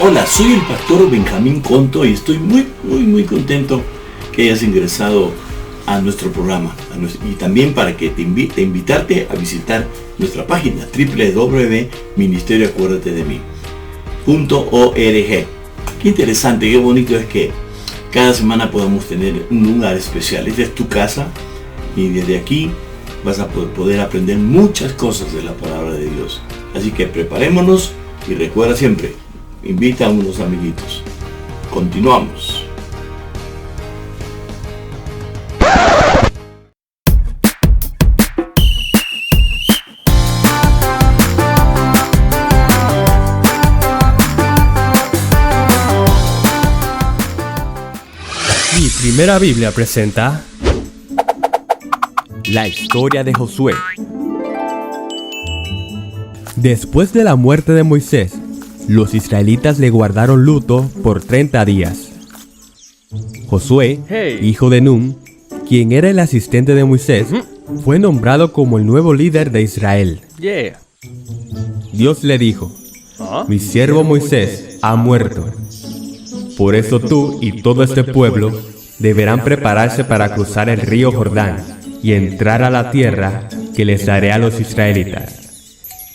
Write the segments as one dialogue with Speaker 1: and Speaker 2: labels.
Speaker 1: Hola, soy el pastor Benjamín Conto y estoy muy contento que hayas ingresado a nuestro programa y también para que te invitarte a visitar nuestra página www.ministerioacuerdatedemí.org. Qué interesante, qué bonito es que cada semana podamos tener un lugar especial. Esta es tu casa y desde aquí vas a poder aprender muchas cosas de la palabra de Dios. Así que preparémonos y recuerda siempre, invita a unos amiguitos. Continuamos.
Speaker 2: Mi primera Biblia presenta la historia de Josué. Después de la muerte de Moisés, los israelitas le guardaron luto por 30 días. Josué, hijo de Nun, quien era el asistente de Moisés, fue nombrado como el nuevo líder de Israel. Dios le dijo: mi siervo Moisés ha muerto. Por eso tú y todo este pueblo deberán prepararse para cruzar el río Jordán y entrar a la tierra que les daré a los israelitas.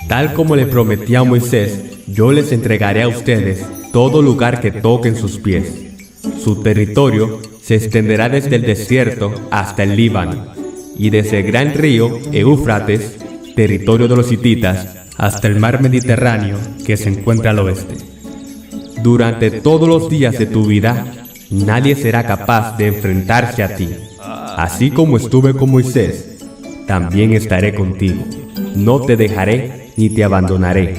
Speaker 2: Tal como le prometí a Moisés, yo les entregaré a ustedes todo lugar que toquen sus pies. Su territorio se extenderá desde el desierto hasta el Líbano, y desde el gran río Éufrates, territorio de los hititas, hasta el mar Mediterráneo que se encuentra al oeste. Durante todos los días de tu vida, nadie será capaz de enfrentarse a ti. Así como estuve con Moisés, también estaré contigo. No te dejaré ni te abandonaré.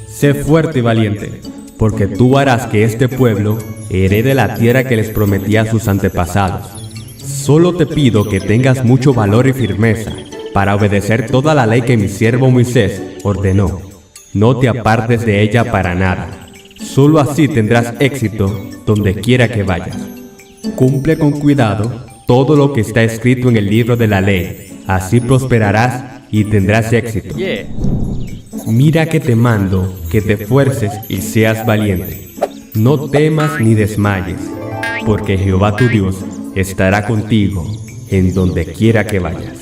Speaker 2: Sé fuerte y valiente, porque tú harás que este pueblo herede la tierra que les prometí a sus antepasados. Solo te pido que tengas mucho valor y firmeza para obedecer toda la ley que mi siervo Moisés ordenó. No te apartes de ella para nada. Solo así tendrás éxito donde quiera que vayas. Cumple con cuidado todo lo que está escrito en el libro de la ley. Así prosperarás y tendrás éxito. Mira que te mando que te esfuerces y seas valiente. No temas ni desmayes, porque Jehová tu Dios estará contigo en donde quiera que vayas.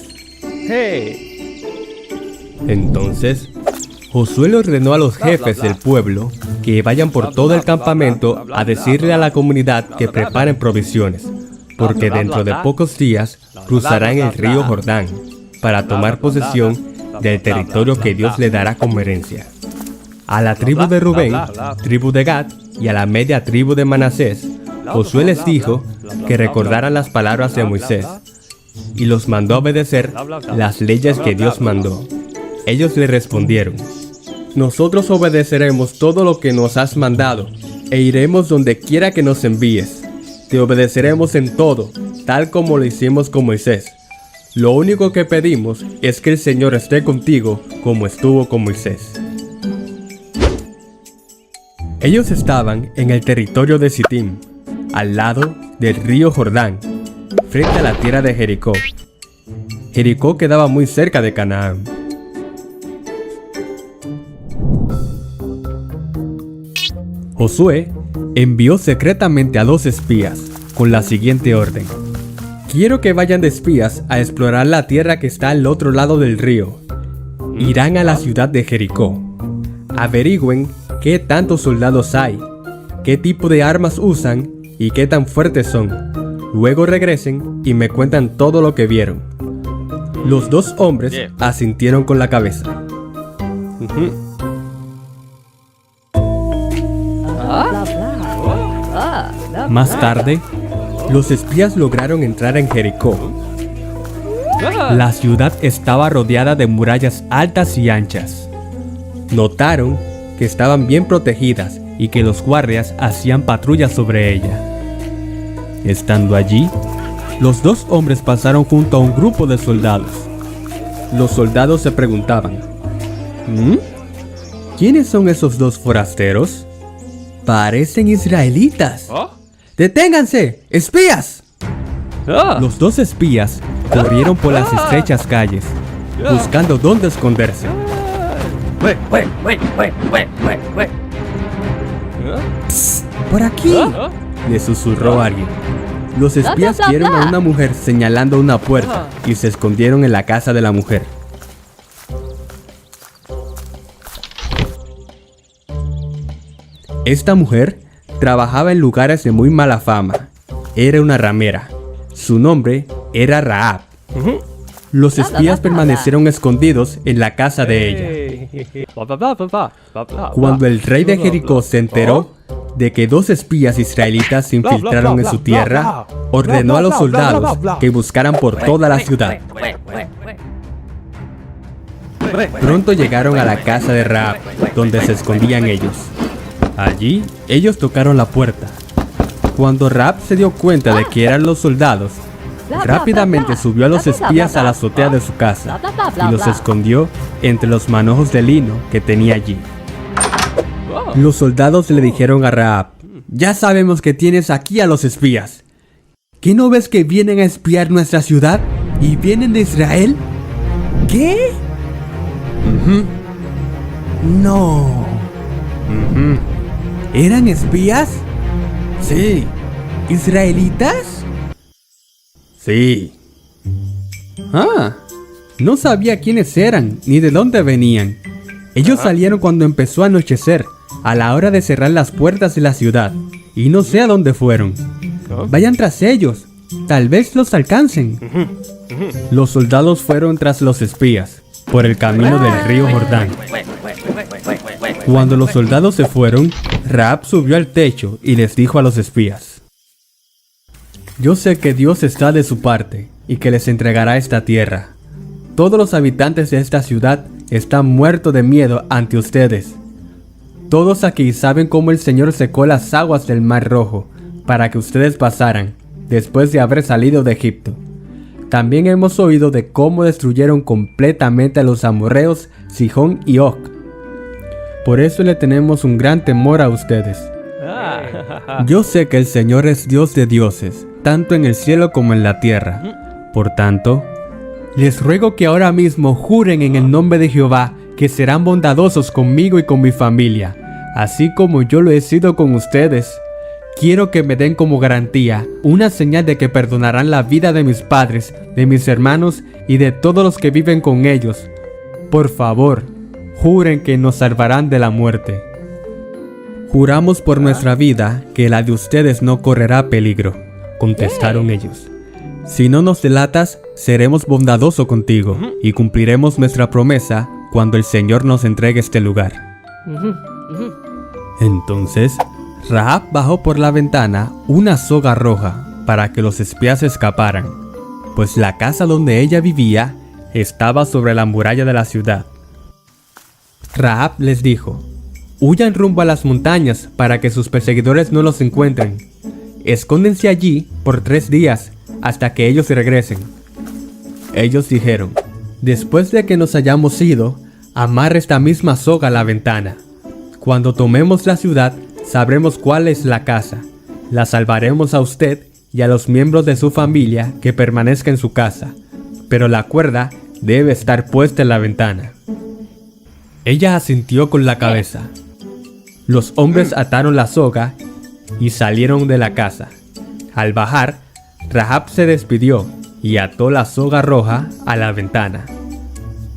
Speaker 2: Entonces, Josué le ordenó a los jefes del pueblo que vayan por todo el campamento a decirle a la comunidad que preparen provisiones, porque dentro de pocos días cruzarán el río Jordán para tomar posesión del territorio que Dios le dará como herencia. A la tribu de Rubén, tribu de Gad y a la media tribu de Manasés, Josué les dijo que recordaran las palabras de Moisés y los mandó a obedecer las leyes que Dios mandó. Ellos le respondieron: nosotros obedeceremos todo lo que nos has mandado e iremos donde quiera que nos envíes. Te obedeceremos en todo, tal como lo hicimos con Moisés. Lo único que pedimos es que el Señor esté contigo como estuvo con Moisés. Ellos estaban en el territorio de Sittim, al lado del río Jordán, frente a la tierra de Jericó. Jericó quedaba muy cerca de Canaán. Josué envió secretamente a 2 espías con la siguiente orden: quiero que vayan de espías a explorar la tierra que está al otro lado del río. Irán a la ciudad de Jericó. Averigüen qué tantos soldados hay, qué tipo de armas usan y qué tan fuertes son. Luego regresen y me cuentan todo lo que vieron. Los 2 hombres asintieron con la cabeza. Más tarde, los espías lograron entrar en Jericó. La ciudad estaba rodeada de murallas altas y anchas. Notaron que estaban bien protegidas y que los guardias hacían patrullas sobre ella. Estando allí, los 2 hombres pasaron junto a un grupo de soldados. Los soldados se preguntaban: ¿quiénes son esos 2 forasteros? Parecen israelitas. ¡Deténganse! ¡Espías! Los 2 espías corrieron por las estrechas calles, buscando dónde esconderse. ¡Psst! ¡Por aquí!, le susurró alguien. Los espías vieron a una mujer señalando una puerta y se escondieron en la casa de la mujer. Esta mujer trabajaba en lugares de muy mala fama. Era una ramera. Su nombre era Rahab. Los espías permanecieron escondidos en la casa de ella. Cuando el rey de Jericó se enteró de que 2 espías israelitas se infiltraron en su tierra, ordenó a los soldados que buscaran por toda la ciudad. Pronto llegaron a la casa de Rahab, donde se escondían ellos. Allí, ellos tocaron la puerta. Cuando Rahab se dio cuenta de que eran los soldados, rápidamente subió a los espías a la azotea de su casa y los escondió entre los manojos de lino que tenía allí. Los soldados le dijeron a Rahab: ya sabemos que tienes aquí a los espías. ¿Qué no ves que vienen a espiar nuestra ciudad y vienen de Israel? ¿Qué? No. ¿Eran espías? Sí. ¿Israelitas? Sí. No sabía quiénes eran ni de dónde venían. Ellos salieron cuando empezó a anochecer, a la hora de cerrar las puertas de la ciudad, y no sé a dónde fueron. Vayan tras ellos, tal vez los alcancen. Los soldados fueron tras los espías, por el camino del río Jordán. Cuando los soldados se fueron, Rahab subió al techo y les dijo a los espías: yo sé que Dios está de su parte y que les entregará esta tierra. Todos los habitantes de esta ciudad están muertos de miedo ante ustedes. Todos aquí saben cómo el Señor secó las aguas del Mar Rojo para que ustedes pasaran después de haber salido de Egipto. También hemos oído de cómo destruyeron completamente a los amorreos Sihón y Og. Por eso le tenemos un gran temor a ustedes. Yo sé que el Señor es Dios de dioses, tanto en el cielo como en la tierra. Por tanto, les ruego que ahora mismo juren en el nombre de Jehová que serán bondadosos conmigo y con mi familia, así como yo lo he sido con ustedes. Quiero que me den como garantía una señal de que perdonarán la vida de mis padres, de mis hermanos y de todos los que viven con ellos. Por favor, juren que nos salvarán de la muerte. Juramos por nuestra vida que la de ustedes no correrá peligro, contestaron ellos. Si no nos delatas, seremos bondadosos contigo y cumpliremos nuestra promesa cuando el Señor nos entregue este lugar. Entonces, Rahab bajó por la ventana una soga roja para que los espías escaparan, pues la casa donde ella vivía estaba sobre la muralla de la ciudad. Rahab les dijo: huyan rumbo a las montañas para que sus perseguidores no los encuentren. Escóndense allí por 3 días hasta que ellos regresen. Ellos dijeron: después de que nos hayamos ido, amarre esta misma soga a la ventana. Cuando tomemos la ciudad, sabremos cuál es la casa. La salvaremos a usted y a los miembros de su familia que permanezcan en su casa, pero la cuerda debe estar puesta en la ventana. Ella asintió con la cabeza. Los hombres ataron la soga y salieron de la casa. Al bajar, Rahab se despidió y ató la soga roja a la ventana.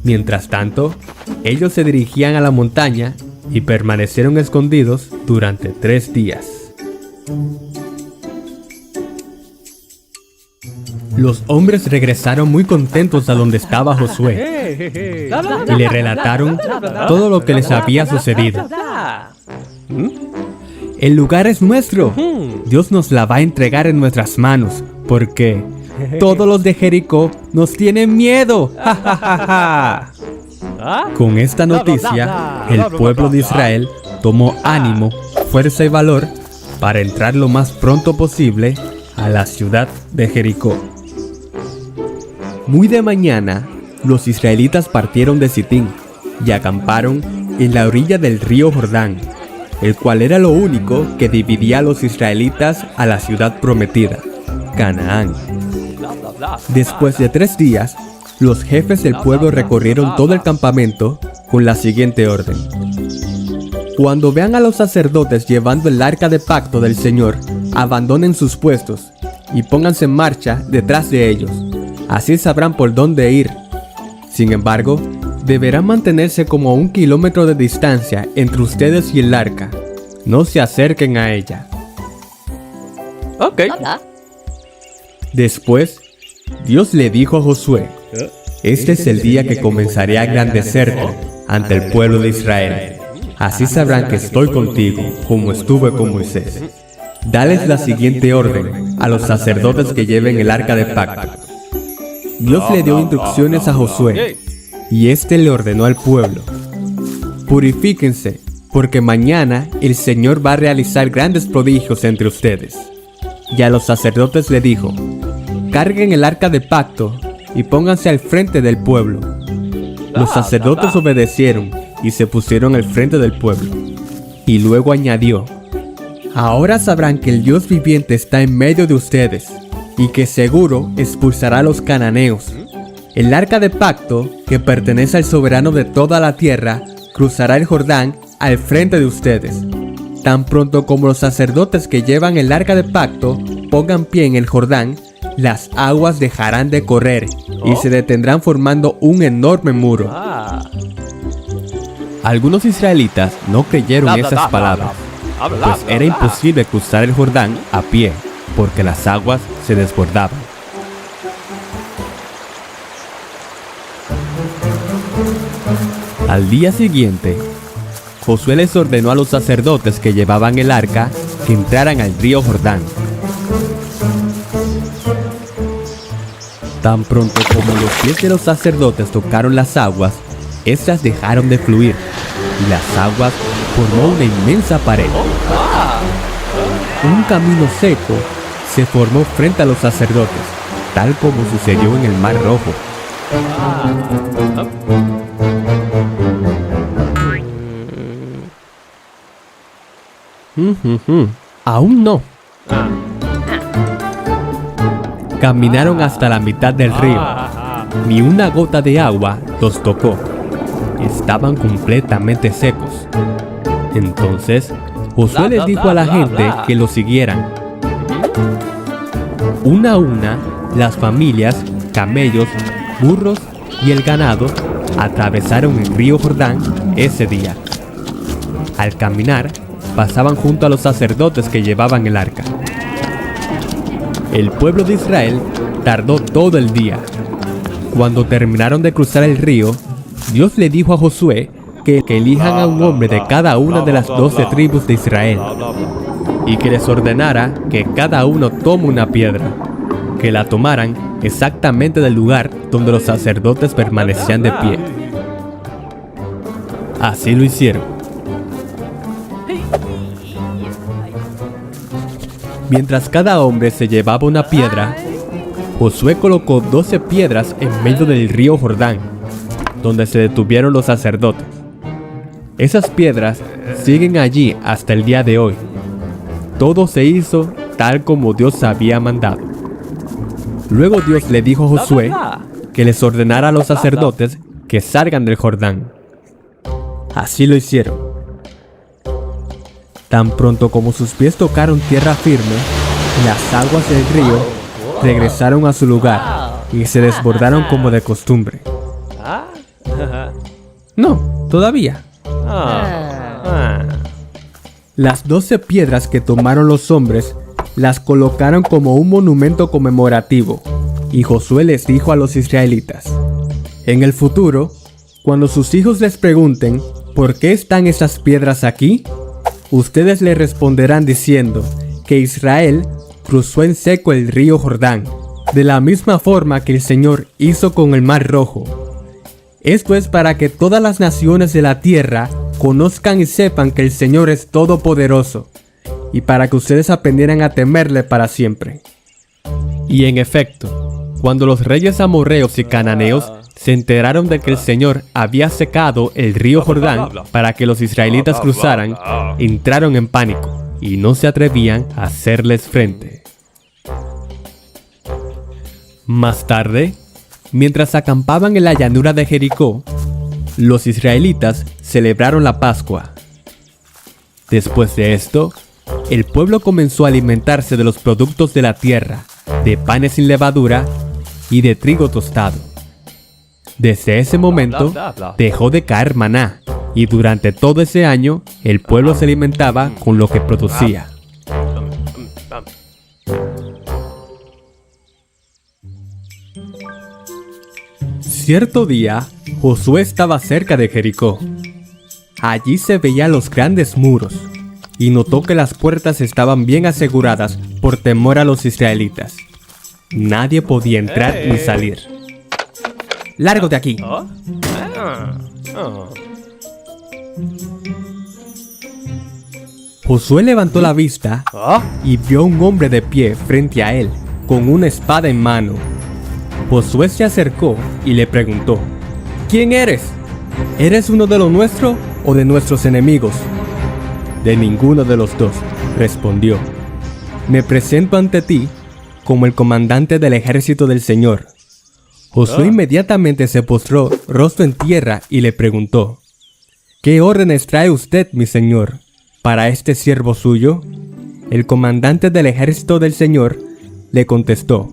Speaker 2: Mientras tanto, ellos se dirigían a la montaña y permanecieron escondidos durante 3 días. Los hombres regresaron muy contentos a donde estaba Josué y le relataron todo lo que les había sucedido. El lugar es nuestro. Dios nos la va a entregar en nuestras manos, porque todos los de Jericó nos tienen miedo. Con esta noticia, el pueblo de Israel tomó ánimo, fuerza y valor para entrar lo más pronto posible a la ciudad de Jericó. Muy de mañana, los israelitas partieron de Sitín y acamparon en la orilla del río Jordán, el cual era lo único que dividía a los israelitas a la ciudad prometida, Canaán. Después de 3 días, los jefes del pueblo recorrieron todo el campamento con la siguiente orden: Cuando vean a los sacerdotes llevando el arca de pacto del Señor, abandonen sus puestos y pónganse en marcha detrás de ellos. Así sabrán por dónde ir. Sin embargo, deberán mantenerse como a 1 kilómetro de distancia entre ustedes y el arca. No se acerquen a ella.
Speaker 3: Ok.
Speaker 2: Después, Dios le dijo a Josué: este es el día que comenzaré a engrandecerte ante el pueblo de Israel. Así sabrán que estoy contigo, como estuve con Moisés. Dales la siguiente orden a los sacerdotes que lleven el arca de pacto. Dios le dio instrucciones a Josué, y éste le ordenó al pueblo: purifíquense, porque mañana el Señor va a realizar grandes prodigios entre ustedes. Y a los sacerdotes le dijo: carguen el arca de pacto y pónganse al frente del pueblo. Los sacerdotes obedecieron y se pusieron al frente del pueblo. Y luego añadió: ahora sabrán que el Dios viviente está en medio de ustedes, y que seguro expulsará a los cananeos. El arca de pacto, que pertenece al soberano de toda la tierra, cruzará el Jordán al frente de ustedes. Tan pronto como los sacerdotes que llevan el arca de pacto pongan pie en el Jordán, las aguas dejarán de correr y se detendrán formando un enorme muro. Algunos israelitas no creyeron esas palabras, pues era imposible cruzar el Jordán a pie, porque las aguas se desbordaban. Al día siguiente, Josué les ordenó a los sacerdotes que llevaban el arca que entraran al río Jordán. Tan pronto como los pies de los sacerdotes tocaron las aguas, estas dejaron de fluir, y las aguas formó una inmensa pared. Un camino seco se formó frente a los sacerdotes, tal como sucedió en el Mar Rojo. Aún no. Caminaron hasta la mitad del río. Ni una gota de agua los tocó. Estaban completamente secos. Entonces, Josué les dijo a la gente que lo siguieran. Una a una, las familias, camellos, burros y el ganado atravesaron el río Jordán ese día. Al caminar, pasaban junto a los sacerdotes que llevaban el arca. El pueblo de Israel tardó todo el día. Cuando terminaron de cruzar el río, Dios le dijo a Josué que elijan a un hombre de cada una de las 12 tribus de Israel y que les ordenara que cada uno tome una piedra, que la tomaran exactamente del lugar donde los sacerdotes permanecían de pie. Así lo hicieron. Mientras cada hombre se llevaba una piedra, Josué colocó 12 piedras en medio del río Jordán, donde se detuvieron los sacerdotes. Esas piedras siguen allí hasta el día de hoy. Todo se hizo tal como Dios había mandado. Luego Dios le dijo a Josué que les ordenara a los sacerdotes que salgan del Jordán. Así lo hicieron. Tan pronto como sus pies tocaron tierra firme, las aguas del río regresaron a su lugar y se desbordaron como de costumbre. No, todavía. Las 12 piedras que tomaron los hombres las colocaron como un monumento conmemorativo, y Josué les dijo a los israelitas: en el futuro, cuando sus hijos les pregunten ¿por qué están esas piedras aquí?, ustedes les responderán diciendo que Israel cruzó en seco el río Jordán, de la misma forma que el Señor hizo con el Mar Rojo. Esto es para que todas las naciones de la tierra conozcan y sepan que el Señor es todopoderoso, y para que ustedes aprendieran a temerle para siempre. Y en efecto, cuando los reyes amorreos y cananeos se enteraron de que el Señor había secado el río Jordán para que los israelitas cruzaran, entraron en pánico y no se atrevían a hacerles frente. Más tarde, mientras acampaban en la llanura de Jericó, los israelitas celebraron la Pascua. Después de esto, el pueblo comenzó a alimentarse de los productos de la tierra, de panes sin levadura y de trigo tostado. Desde ese momento, dejó de caer maná, y durante todo ese año, el pueblo se alimentaba con lo que producía. Cierto día, Josué estaba cerca de Jericó. Allí se veían los grandes muros, y notó que las puertas estaban bien aseguradas por temor a los israelitas. Nadie podía entrar ni salir. ¡Largo de aquí! Josué levantó la vista y vio a un hombre de pie frente a él, con una espada en mano. Josué se acercó y le preguntó: ¿Quién eres? ¿Eres uno de los nuestros o de nuestros enemigos? De ninguno de los dos, respondió. Me presento ante ti como el comandante del ejército del Señor. Josué inmediatamente se postró rostro en tierra y le preguntó: ¿Qué órdenes trae usted, mi señor, para este siervo suyo? El comandante del ejército del Señor le contestó: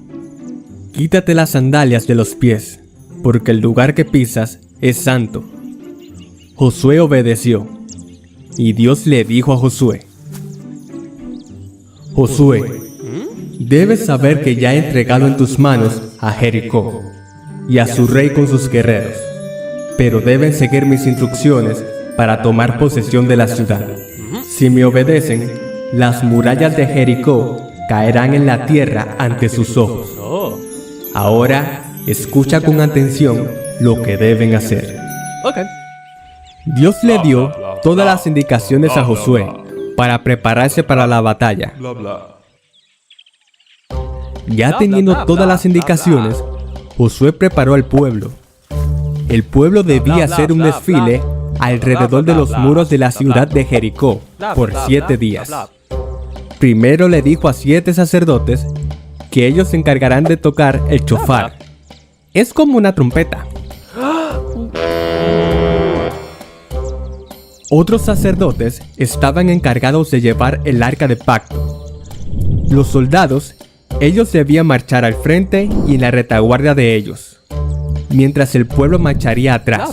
Speaker 2: Quítate las sandalias de los pies, porque el lugar que pisas es santo. Josué obedeció, y Dios le dijo a Josué: Josué, debes saber que ya he entregado en tus manos a Jericó y a su rey con sus guerreros, pero deben seguir mis instrucciones para tomar posesión de la ciudad. Si me obedecen, las murallas de Jericó caerán en la tierra ante sus ojos. Ahora, escucha con atención lo que deben hacer. Dios le dio todas las indicaciones a Josué para prepararse para la batalla. Ya teniendo todas las indicaciones, Josué preparó al pueblo. El pueblo debía hacer un desfile alrededor de los muros de la ciudad de Jericó por 7 días. Primero le dijo a 7 sacerdotes que ellos se encargarán de tocar el chofar. Es como una trompeta. Otros sacerdotes estaban encargados de llevar el arca de pacto. Los soldados, ellos debían marchar al frente y en la retaguardia de ellos, mientras el pueblo marcharía atrás.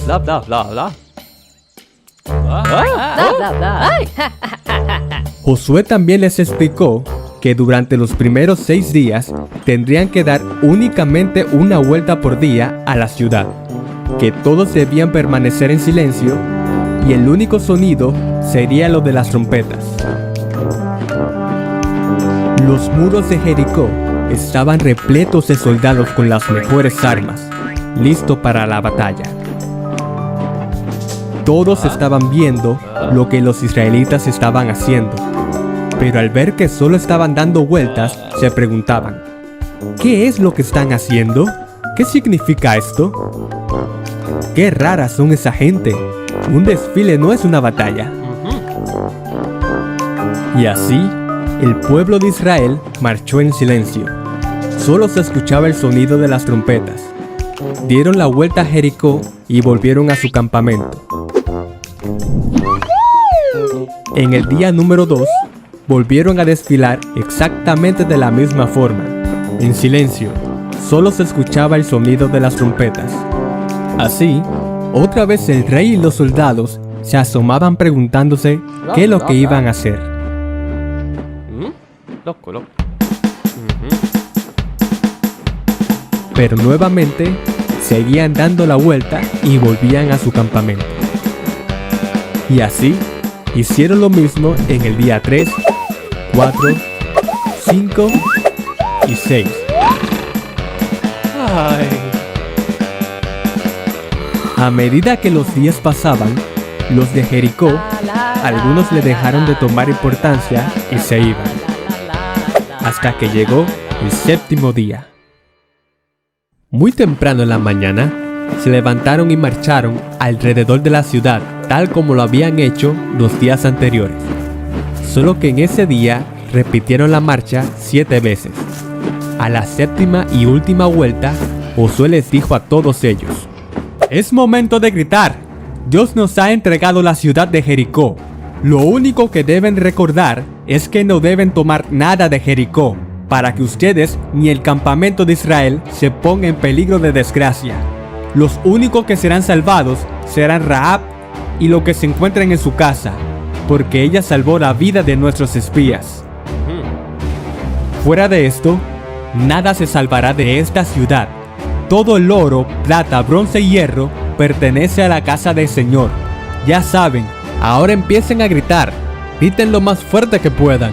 Speaker 2: Josué también les explicó que durante los primeros 6 días tendrían que dar únicamente una vuelta por día a la ciudad, que todos debían permanecer en silencio y el único sonido sería lo de las trompetas. Los muros de Jericó estaban repletos de soldados con las mejores armas, listos para la batalla. Todos estaban viendo lo que los israelitas estaban haciendo, pero al ver que solo estaban dando vueltas, se preguntaban: ¿qué es lo que están haciendo? ¿Qué significa esto? ¡Qué raras son esa gente! Un desfile no es una batalla. Y así, el pueblo de Israel marchó en silencio. Solo se escuchaba el sonido de las trompetas. Dieron la vuelta a Jericó y volvieron a su campamento. En el día número 2, volvieron a desfilar exactamente de la misma forma. En silencio, solo se escuchaba el sonido de las trompetas. Así, otra vez el rey y los soldados se asomaban preguntándose qué es lo que iban a hacer. Pero nuevamente seguían dando la vuelta y volvían a su campamento. Y así hicieron lo mismo en el día 3, 4, 5 y 6. A medida que los días pasaban, los de Jericó, algunos le dejaron de tomar importancia y se iban, hasta que llegó el 7º día. Muy temprano en la mañana, se levantaron y marcharon alrededor de la ciudad, tal como lo habían hecho los días anteriores. Solo que en ese día repitieron la marcha 7 veces. A la 7ª y última vuelta, Josué les dijo a todos ellos: es momento de gritar. Dios nos ha entregado la ciudad de Jericó. Lo único que deben recordar es que no deben tomar nada de Jericó, para que ustedes ni el campamento de Israel se ponga en peligro de desgracia. Los únicos que serán salvados serán Rahab y los que se encuentren en su casa, porque ella salvó la vida de nuestros espías. Fuera de esto, nada se salvará de esta ciudad. Todo el oro, plata, bronce y hierro pertenece a la casa del Señor. Ya saben, ahora empiecen a gritar. Griten lo más fuerte que puedan.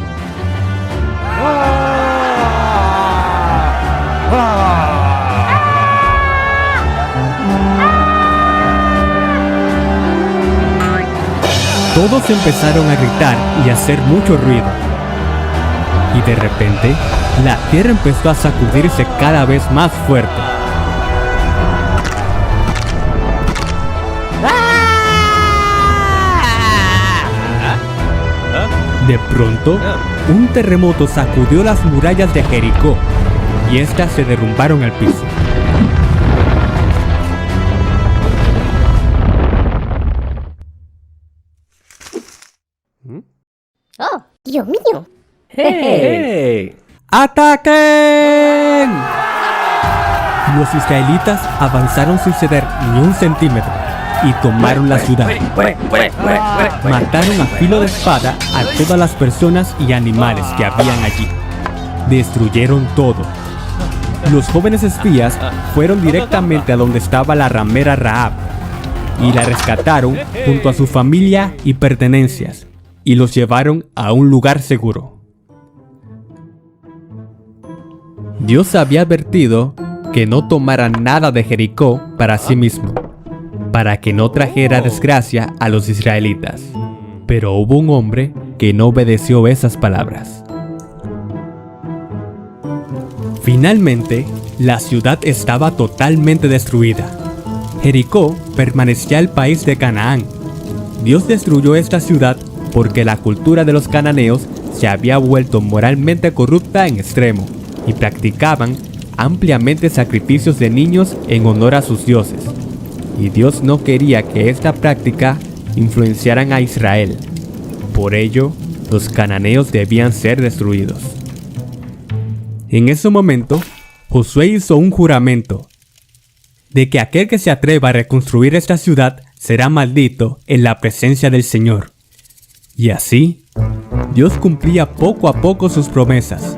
Speaker 2: Todos empezaron a gritar y a hacer mucho ruido. Y de repente, la tierra empezó a sacudirse cada vez más fuerte. De pronto, un terremoto sacudió las murallas de Jericó y estas se derrumbaron al piso.
Speaker 4: ¡Oh, Dios mío!
Speaker 3: ¡Hey!
Speaker 2: ¡Ataquen! Los israelitas avanzaron sin ceder ni un centímetro y tomaron la ciudad. Mataron a filo de espada a todas las personas y animales que habían allí. Destruyeron todo. Los jóvenes espías fueron directamente a donde estaba la ramera Rahab y la rescataron junto a su familia y pertenencias y los llevaron a un lugar seguro. Dios había advertido que no tomaran nada de Jericó para sí mismo, para que no trajera desgracia a los israelitas. Pero hubo un hombre que no obedeció esas palabras. Finalmente, la ciudad estaba totalmente destruida. Jericó permanecía el país de Canaán. Dios destruyó esta ciudad porque la cultura de los cananeos se había vuelto moralmente corrupta en extremo y practicaban ampliamente sacrificios de niños en honor a sus dioses. Y Dios no quería que esta práctica influenciaran a Israel. Por ello, los cananeos debían ser destruidos. En ese momento, Josué hizo un juramento de que aquel que se atreva a reconstruir esta ciudad será maldito en la presencia del Señor. Y así, Dios cumplía poco a poco sus promesas,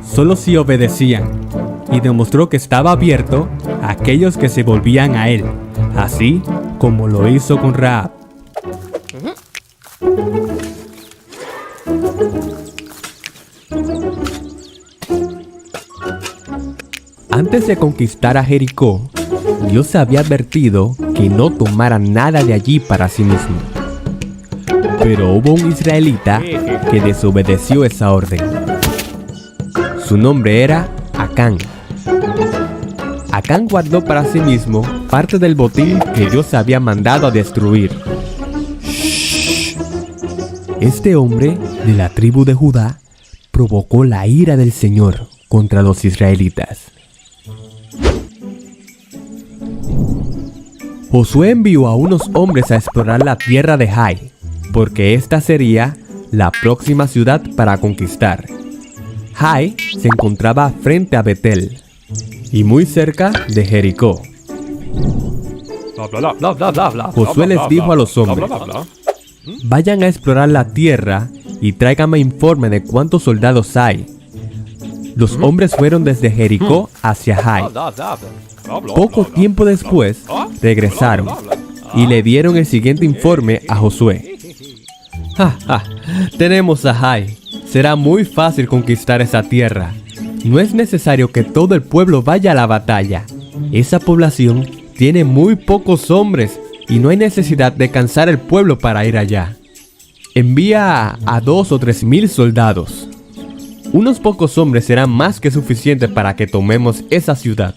Speaker 2: solo si obedecían, y demostró que estaba abierto a aquellos que se volvían a Él, así como lo hizo con Rahab. Antes de conquistar a Jericó, Dios había advertido que no tomaran nada de allí para sí mismo. Pero hubo un israelita que desobedeció esa orden. Su nombre era Acán. Acán guardó para sí mismo parte del botín que Dios había mandado a destruir. Este hombre de la tribu de Judá provocó la ira del Señor contra los israelitas. Josué envió a unos hombres a explorar la tierra de Jai, porque esta sería la próxima ciudad para conquistar. Jai se encontraba frente a Betel y muy cerca de Jericó. Josué les dijo a los hombres: vayan a explorar la tierra y tráiganme informe de cuántos soldados hay. Los hombres fueron desde Jericó hacia Jai. Poco tiempo después, regresaron y le dieron el siguiente informe a Josué. Tenemos a Jai. Será muy fácil conquistar esa tierra. No es necesario que todo el pueblo vaya a la batalla. Esa población tiene muy pocos hombres y no hay necesidad de cansar el pueblo para ir allá. Envía a 2 o 3 mil soldados. Unos pocos hombres serán más que suficientes para que tomemos esa ciudad.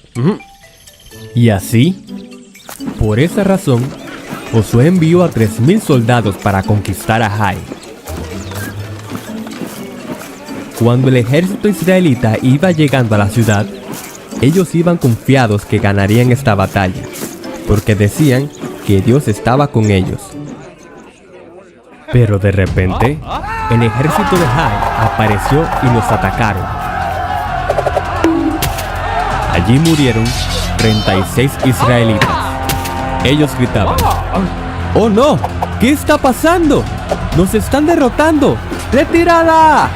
Speaker 2: Y así, por esa razón, Josué envió a 3,000 soldados para conquistar a Jai. Cuando el ejército israelita iba llegando a la ciudad, ellos iban confiados que ganarían esta batalla, porque decían que Dios estaba con ellos. Pero de repente, el ejército de Hai apareció y los atacaron. Allí murieron 36 israelitas. Ellos gritaban: ¡Oh no! ¿Qué está pasando? ¡Nos están derrotando! ¡Retirada!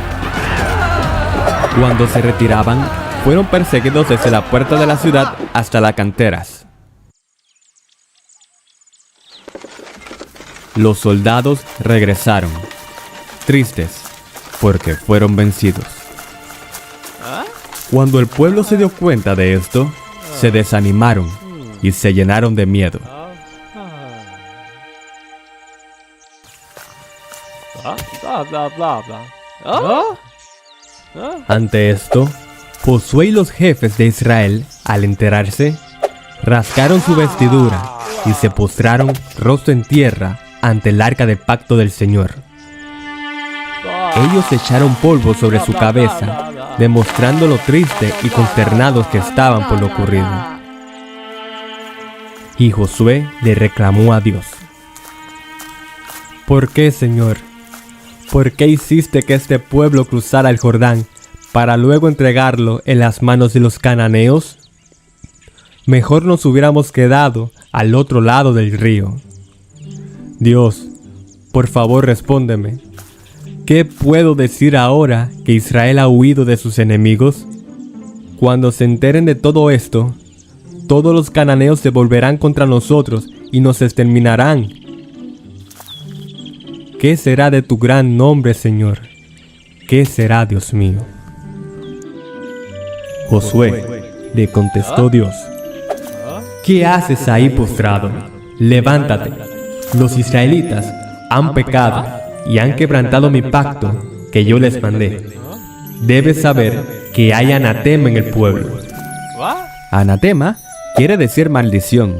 Speaker 2: Cuando se retiraban, fueron perseguidos desde la puerta de la ciudad hasta las canteras. Los soldados regresaron, tristes, porque fueron vencidos. Cuando el pueblo se dio cuenta de esto, se desanimaron y se llenaron de miedo. Ante esto, Josué y los jefes de Israel, al enterarse, rasgaron su vestidura y se postraron rostro en tierra ante el arca del pacto del Señor. Ellos echaron polvo sobre su cabeza, demostrando lo triste y consternados que estaban por lo ocurrido. Y Josué le reclamó a Dios: ¿Por qué, Señor? ¿Por qué hiciste que este pueblo cruzara el Jordán para luego entregarlo en las manos de los cananeos? Mejor nos hubiéramos quedado al otro lado del río. Dios, por favor respóndeme. ¿Qué puedo decir ahora que Israel ha huido de sus enemigos? Cuando se enteren de todo esto, todos los cananeos se volverán contra nosotros y nos exterminarán. ¿Qué será de tu gran nombre, Señor? ¿Qué será, Dios mío? Josué, le contestó Dios: ¿Qué haces ahí postrado? Levántate. Los israelitas han pecado y han quebrantado mi pacto que yo les mandé. Debes saber que hay anatema en el pueblo. Anatema quiere decir maldición.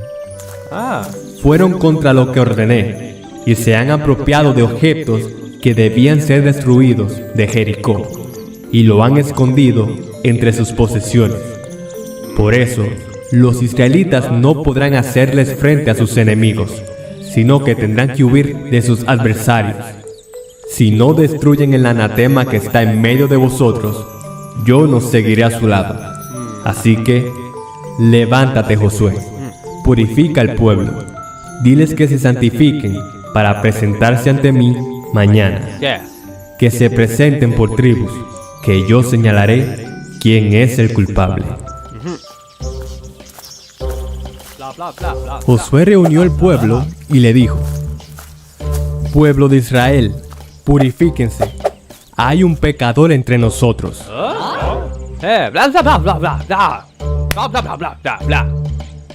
Speaker 2: Fueron contra lo que ordené y se han apropiado de objetos que debían ser destruidos de Jericó y lo han escondido entre sus posesiones. Por eso, los israelitas no podrán hacerles frente a sus enemigos, sino que tendrán que huir de sus adversarios. Si no destruyen el anatema que está en medio de vosotros, yo no seguiré a su lado. Así que, levántate, Josué, purifica al pueblo, diles que se santifiquen para presentarse ante mí mañana, que se presenten por tribus, que yo señalaré quién es el culpable. Josué reunió al pueblo y le dijo: Pueblo de Israel, purifíquense. Hay un pecador entre nosotros.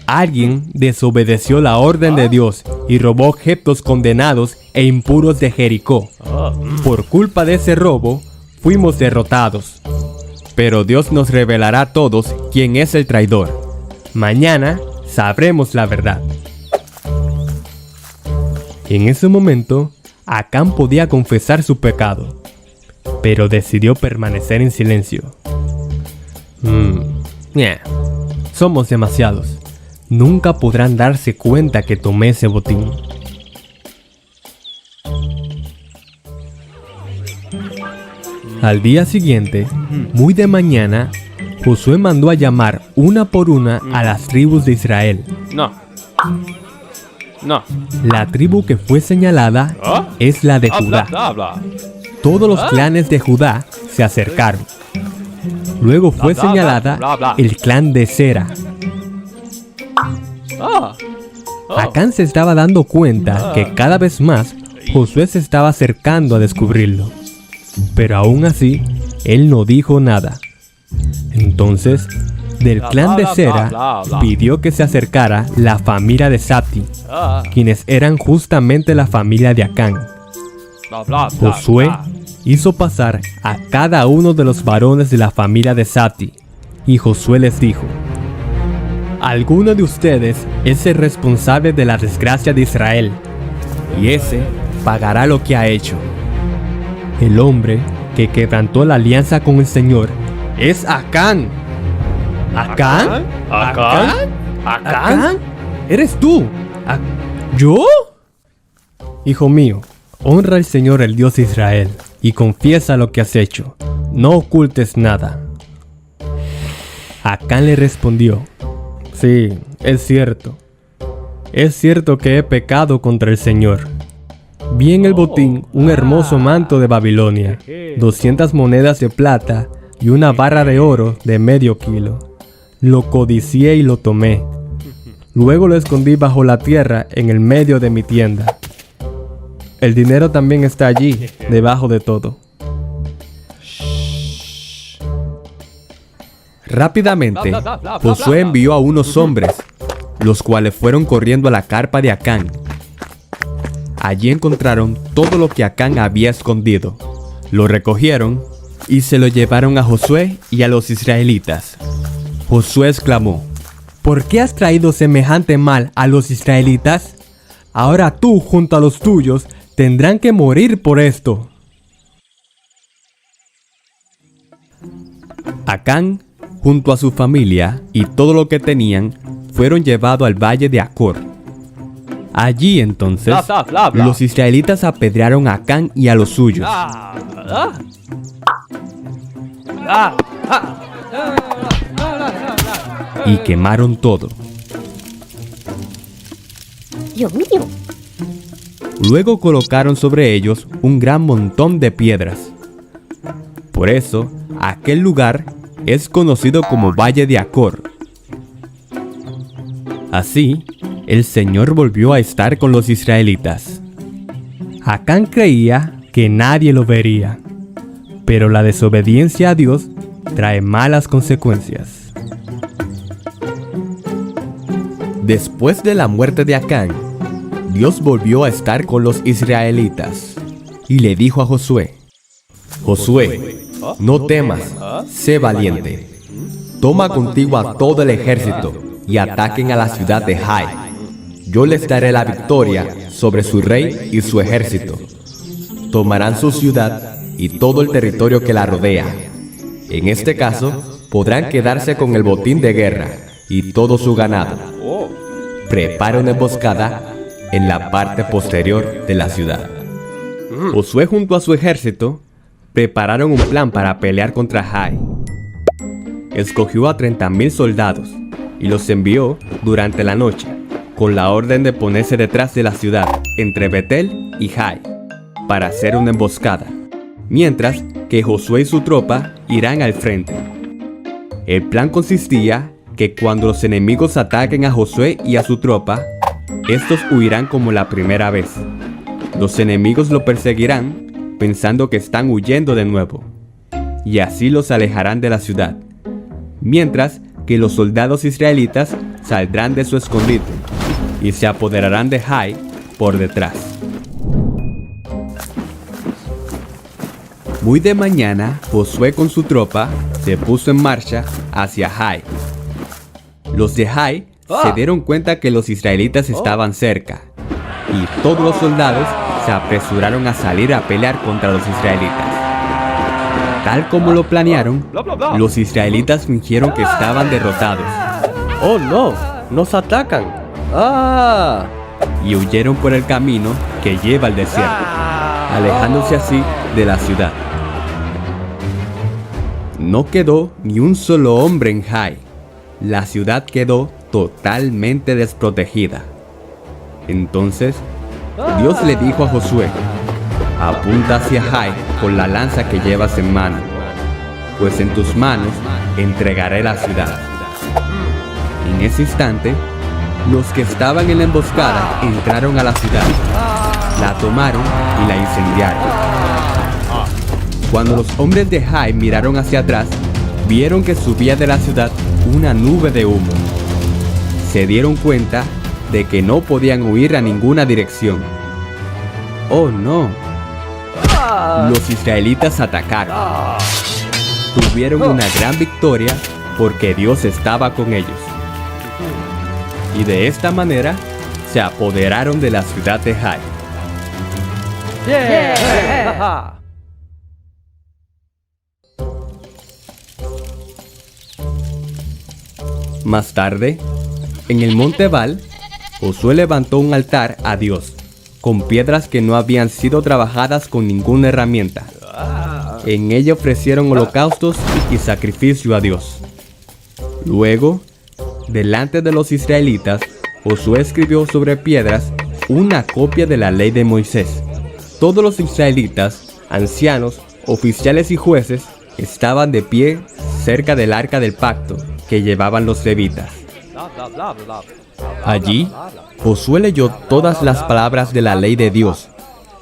Speaker 2: Alguien desobedeció la orden de Dios y robó objetos condenados e impuros de Jericó. Por culpa de ese robo, fuimos derrotados. Pero Dios nos revelará a todos quién es el traidor. Mañana sabremos la verdad. En ese momento, Acán podía confesar su pecado, pero decidió permanecer en silencio. Somos demasiados. Nunca podrán darse cuenta que tomé ese botín. Al día siguiente, muy de mañana, Josué mandó a llamar una por una a las tribus de Israel. No. La tribu que fue señalada es la de Judá. Todos los clanes de Judá se acercaron. Luego fue señalada el clan de Zera. Acán se estaba dando cuenta que cada vez más Josué se estaba acercando a descubrirlo. Pero aún así, él no dijo nada. Entonces, del clan de Zera, pidió que se acercara la familia de Zabdi, quienes eran justamente la familia de Acán. Josué hizo pasar a cada uno de los varones de la familia de Zabdi, y Josué les dijo: alguno de ustedes es el responsable de la desgracia de Israel, y ese pagará lo que ha hecho. El hombre que quebrantó la alianza con el Señor es Acán. ¿Acán? ¿Acán? ¿Acán? ¿Eres tú? ¿Yo? Hijo mío, Honra al Señor, el Dios de Israel, y confiesa lo que has hecho. No ocultes nada. Acán le respondió: sí, es cierto. Es cierto que he pecado contra el Señor. Vi en el botín un hermoso manto de Babilonia, 200 monedas de plata y una barra de oro de medio kilo. Lo codicié y lo tomé. Luego lo escondí bajo la tierra en el medio de mi tienda. El dinero también está allí, debajo de todo. Rápidamente, Josué envió a unos hombres, los cuales fueron corriendo a la carpa de Acán. Allí encontraron todo lo que Acán había escondido. Lo recogieron y se lo llevaron a Josué y a los israelitas. Josué exclamó: ¿por qué has traído semejante mal a los israelitas? Ahora tú junto a los tuyos tendrán que morir por esto. Acán, junto a su familia y todo lo que tenían, fueron llevados al valle de Acor. Allí entonces, los israelitas apedrearon a Acán y a los suyos. Y quemaron todo.
Speaker 4: Dios mío.
Speaker 2: Luego colocaron sobre ellos un gran montón de piedras. Por eso, aquel lugar es conocido como Valle de Acor. Así, el Señor volvió a estar con los israelitas. Acán creía que nadie lo vería, pero la desobediencia a Dios trae malas consecuencias. Después de la muerte de Acán, Dios volvió a estar con los israelitas y le dijo a Josué: Josué, no temas, sé valiente. Toma contigo a todo el ejército y ataquen a la ciudad de Jai. Yo les daré la victoria sobre su rey y su ejército. Tomarán su ciudad y todo el territorio que la rodea. En este caso, podrán quedarse con el botín de guerra y todo su ganado. Prepara una emboscada en la parte posterior de la ciudad. Josué junto a su ejército prepararon un plan para pelear contra Jai. Escogió a 30,000 soldados y los envió durante la noche, con la orden de ponerse detrás de la ciudad, entre Betel y Jai, para hacer una emboscada, mientras que Josué y su tropa irán al frente. El plan consistía que cuando los enemigos ataquen a Josué y a su tropa, estos huirán como la primera vez. Los enemigos lo perseguirán pensando que están huyendo de nuevo, y así los alejarán de la ciudad, mientras que los soldados israelitas saldrán de su escondite y se apoderarán de Jai por detrás. Muy de mañana, Josué con su tropa se puso en marcha hacia Jai. Los de Jai se dieron cuenta que los israelitas estaban cerca, y todos los soldados se apresuraron a salir a pelear contra los israelitas. Tal como lo planearon, los israelitas fingieron que estaban derrotados.
Speaker 3: ¡Oh no! ¡Nos atacan! ¡Ah!
Speaker 2: Y huyeron por el camino que lleva al desierto, alejándose así de la ciudad. No quedó ni un solo hombre en Jai. La ciudad quedó totalmente desprotegida. Entonces, Dios le dijo a Josué: apunta hacia Jai con la lanza que llevas en mano, pues en tus manos entregaré la ciudad. En ese instante, los que estaban en la emboscada entraron a la ciudad, la tomaron y la incendiaron. Cuando los hombres de Jai miraron hacia atrás, vieron que subía de la ciudad una nube de humo. Se dieron cuenta de que no podían huir a ninguna dirección. ¡Oh no! Los israelitas atacaron. Tuvieron una gran victoria porque Dios estaba con ellos. Y de esta manera se apoderaron de la ciudad de Jai.
Speaker 3: ¡Yeah!
Speaker 2: Más tarde, en el monte Ebal, Josué levantó un altar a Dios, con piedras que no habían sido trabajadas con ninguna herramienta. En ella ofrecieron holocaustos y sacrificio a Dios. Luego, delante de los israelitas, Josué escribió sobre piedras una copia de la ley de Moisés. Todos los israelitas, ancianos, oficiales y jueces estaban de pie cerca del arca del pacto que llevaban los levitas. Allí, Josué leyó todas las palabras de la ley de Dios,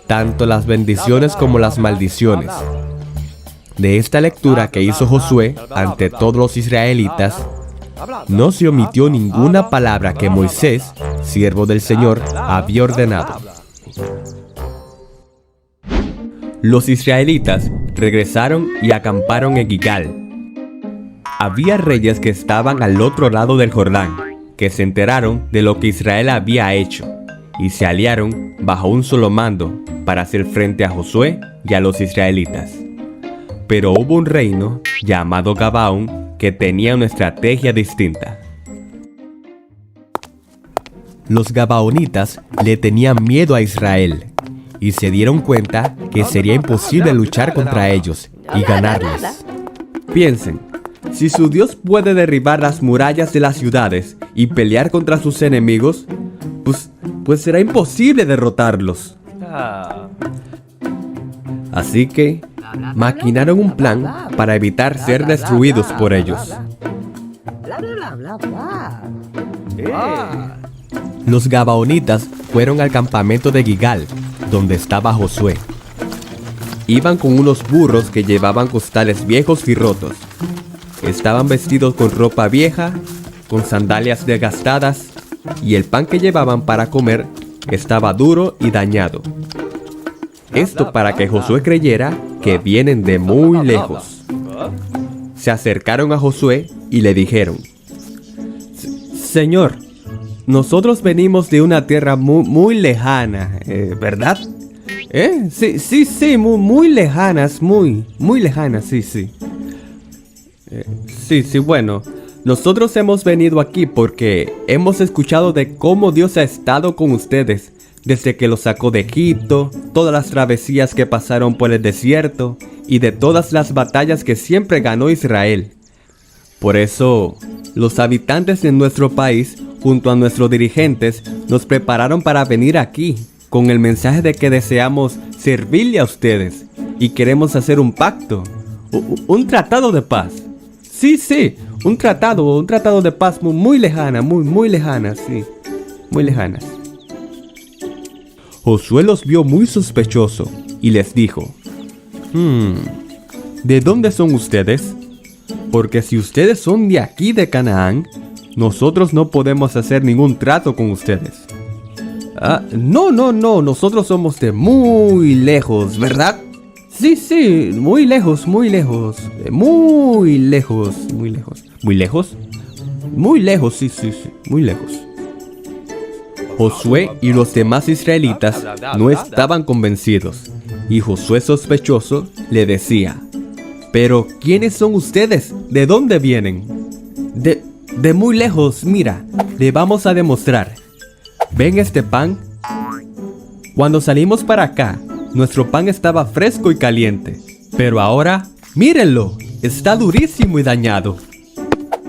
Speaker 2: tanto las bendiciones como las maldiciones. De esta lectura que hizo Josué ante todos los israelitas, no se omitió ninguna palabra que Moisés, siervo del Señor, había ordenado. Los israelitas regresaron y acamparon en Gilgal. Había reyes que estaban al otro lado del Jordán, que se enteraron de lo que Israel había hecho, y se aliaron bajo un solo mando para hacer frente a Josué y a los israelitas. Pero hubo un reino llamado Gabaón que tenía una estrategia distinta. Los gabaonitas le tenían miedo a Israel y se dieron cuenta que sería imposible luchar contra ellos y ganarles. Piensen, si su Dios puede derribar las murallas de las ciudades y pelear contra sus enemigos, pues será imposible derrotarlos. Así que maquinaron un plan para evitar ser destruidos por ellos. Los gabaonitas fueron al campamento de Gilgal, donde estaba Josué. Iban con unos burros que llevaban costales viejos y rotos. Estaban vestidos con ropa vieja, con sandalias desgastadas, y el pan que llevaban para comer estaba duro y dañado. Esto para que Josué creyera que vienen de muy lejos. Se acercaron a Josué y le dijeron: Señor, nosotros venimos de una tierra muy lejana, ¿verdad? Sí, muy lejanas, muy lejanas, sí. Sí, bueno, nosotros hemos venido aquí porque hemos escuchado de cómo Dios ha estado con ustedes desde que los sacó de Egipto, todas las travesías que pasaron por el desierto y de todas las batallas que siempre ganó Israel. Por eso, los habitantes de nuestro país, junto a nuestros dirigentes, nos prepararon para venir aquí con el mensaje de que deseamos servirle a ustedes y queremos hacer un pacto, un tratado de paz. Sí, un tratado de paz muy lejana, muy lejana, sí, muy lejanas. Josué los vio muy sospechoso y les dijo: ¿De dónde son ustedes? Porque si ustedes son de aquí de Canaán, nosotros no podemos hacer ningún trato con ustedes. No, nosotros somos de muy lejos, ¿verdad? Sí, muy lejos. ¿Muy lejos? Muy lejos, sí, muy lejos. Josué y los demás israelitas no estaban convencidos, y Josué sospechoso le decía: ¿Pero quiénes son ustedes? ¿De dónde vienen? De muy lejos, mira, le vamos a demostrar. ¿Ven este pan? Cuando salimos para acá, nuestro pan estaba fresco y caliente, pero ahora, mírenlo, está durísimo y dañado.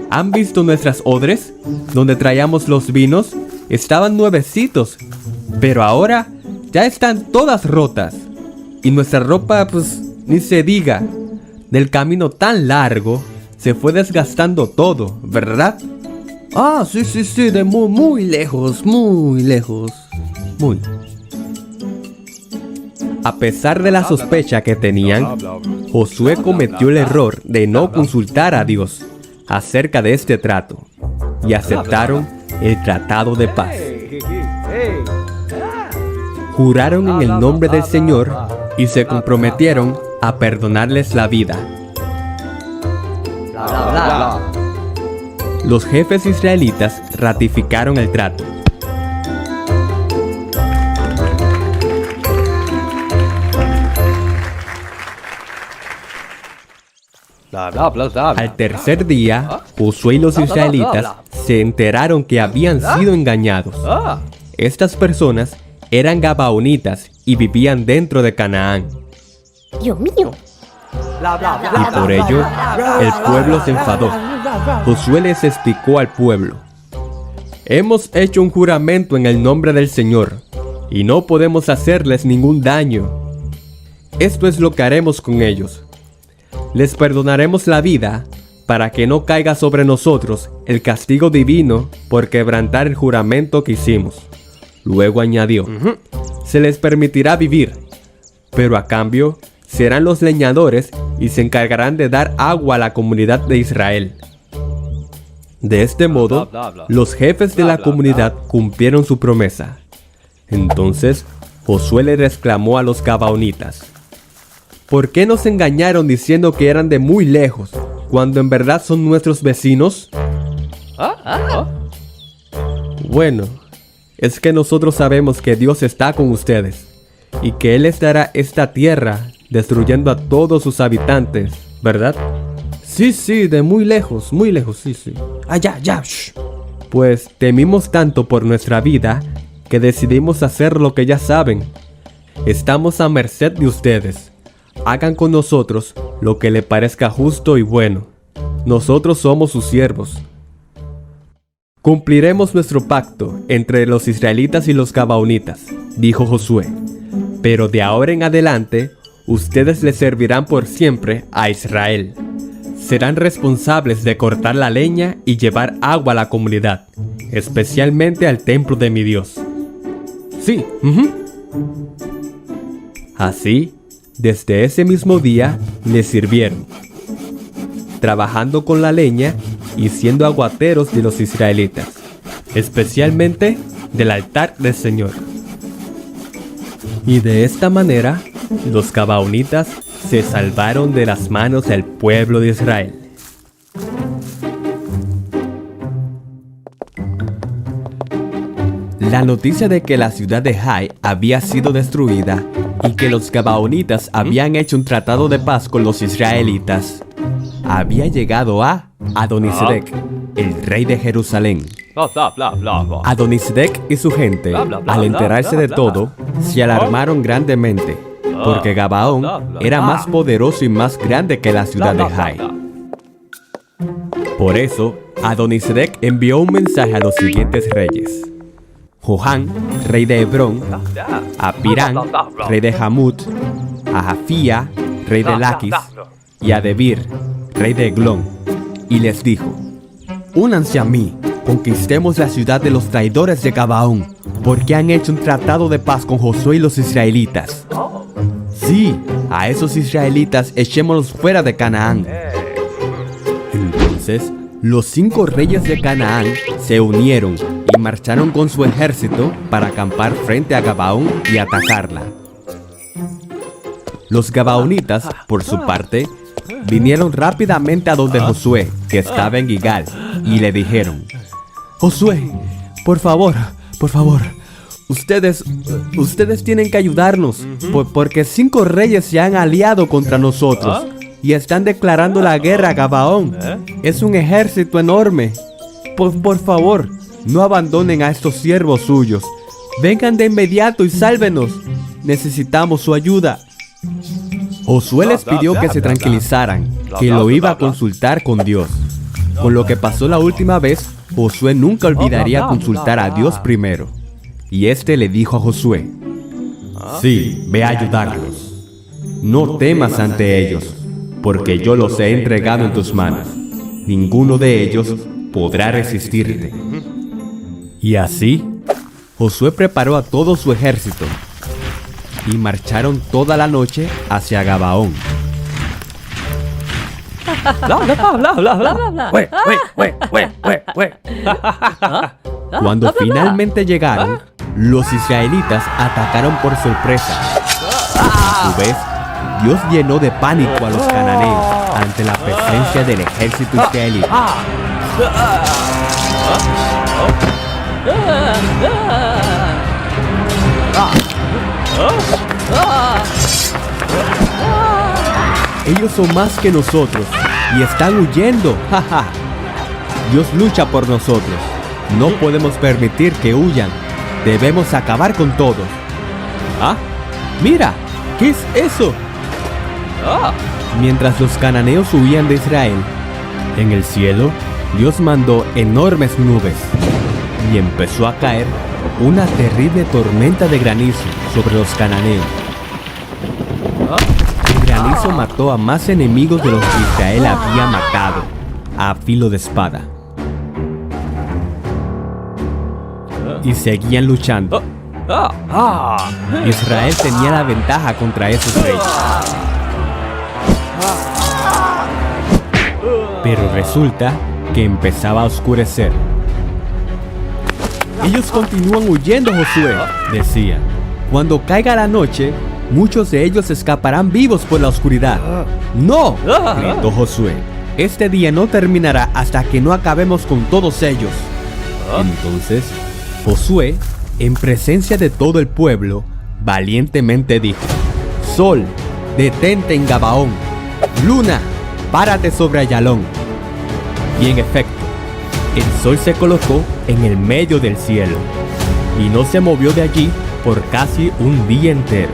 Speaker 2: ¿Han visto nuestras odres, donde traíamos los vinos? Estaban nuevecitos, pero ahora ya están todas rotas. Y nuestra ropa, ni se diga. Del camino tan largo, se fue desgastando todo, ¿verdad? Sí, de muy lejos. A pesar de la sospecha que tenían, Josué cometió el error de no consultar a Dios acerca de este trato, y aceptaron el tratado de paz. Juraron en el nombre del Señor y se comprometieron a perdonarles la vida. Los jefes israelitas ratificaron el trato. Al tercer día, Josué y los israelitas se enteraron que habían sido engañados. Estas personas eran gabaonitas y vivían dentro de Canaán.
Speaker 4: Dios mío.
Speaker 2: Y por ello, el pueblo se enfadó. Josué les explicó al pueblo: hemos hecho un juramento en el nombre del Señor, y no podemos hacerles ningún daño. Esto es lo que haremos con ellos. Les perdonaremos la vida, para que no caiga sobre nosotros el castigo divino por quebrantar el juramento que hicimos. Luego añadió: se les permitirá vivir, pero a cambio serán los leñadores y se encargarán de dar agua a la comunidad de Israel. De este modo, los jefes de la comunidad cumplieron su promesa. Entonces, Josué le exclamó a los gabaonitas: ¿por qué nos engañaron diciendo que eran de muy lejos, cuando en verdad son nuestros vecinos? Bueno, es que nosotros sabemos que Dios está con ustedes, y que Él les dará esta tierra, destruyendo a todos sus habitantes, ¿verdad? Sí, de muy lejos, sí. Ya. Pues temimos tanto por nuestra vida, que decidimos hacer lo que ya saben. Estamos a merced de ustedes. Hagan con nosotros lo que le parezca justo y bueno. Nosotros somos sus siervos. Cumpliremos nuestro pacto entre los israelitas y los gabaonitas, dijo Josué. Pero de ahora en adelante, ustedes le servirán por siempre a Israel. Serán responsables de cortar la leña y llevar agua a la comunidad, especialmente al templo de mi Dios. Sí. Así, desde ese mismo día, le sirvieron, trabajando con la leña y siendo aguateros de los israelitas, especialmente del altar del Señor. Y de esta manera, los gabaonitas se salvaron de las manos del pueblo de Israel. La noticia de que la ciudad de Hai había sido destruida y que los gabaonitas habían hecho un tratado de paz con los israelitas había llegado a Adonisedec, el rey de Jerusalén. Adonisedec y su gente, al enterarse de todo, se alarmaron grandemente, porque Gabaón era más poderoso y más grande que la ciudad de Hai. Por eso, Adonisedec envió un mensaje a los siguientes reyes: Johan, rey de Hebrón; a Pirán, rey de Hamut; a Jafía, rey de Laquis; y a Debir, rey de Eglón. Y les dijo: únanse a mí, conquistemos la ciudad de los traidores de Gabaón, porque han hecho un tratado de paz con Josué y los israelitas. Sí, a esos israelitas echémoslos fuera de Canaán. Entonces, los 5 reyes de Canaán se unieron y marcharon con su ejército para acampar frente a Gabaón y atacarla. Los gabaonitas, por su parte, vinieron rápidamente a donde Josué, que estaba en Gigal, y le dijeron: Josué, por favor, ustedes tienen que ayudarnos, porque 5 reyes se han aliado contra nosotros y están declarando la guerra a Gabaón. Es un ejército enorme. Por favor, no abandonen a estos siervos suyos. Vengan de inmediato y sálvenos. Necesitamos su ayuda. Josué les pidió que se tranquilizaran, que lo iba a consultar con Dios. Con lo que pasó la última vez, Josué nunca olvidaría consultar a Dios primero. Y este le dijo a Josué: sí, ve a ayudarlos. No temas ante ellos, porque yo los he entregado en tus manos. Ninguno de ellos podrá resistirte. Y así, Josué preparó a todo su ejército y marcharon toda la noche hacia Gabaón. Cuando finalmente llegaron, los israelitas atacaron por sorpresa. A su vez, Dios llenó de pánico a los cananeos ante la presencia del ejército israelita. Ellos son más que nosotros y están huyendo. Dios lucha por nosotros. No podemos permitir que huyan. Debemos acabar con todos. ¿Ah? ¡Mira! ¿Qué es eso? Mientras los cananeos huían de Israel, en el cielo, Dios mandó enormes nubes y empezó a caer una terrible tormenta de granizo sobre los cananeos. El granizo mató a más enemigos de los que Israel había matado a filo de espada. Y seguían luchando. Israel tenía la ventaja contra esos reyes. Pero resulta que empezaba a oscurecer. Ellos continúan huyendo, Josué, decía. Cuando caiga la noche, muchos de ellos escaparán vivos por la oscuridad. ¡No!, gritó Josué. Este día no terminará hasta que no acabemos con todos ellos. Entonces, Josué, en presencia de todo el pueblo, valientemente dijo: Sol, detente en Gabaón. Luna, párate sobre Ayalón. Y en efecto, el sol se colocó en el medio del cielo y no se movió de allí por casi un día entero.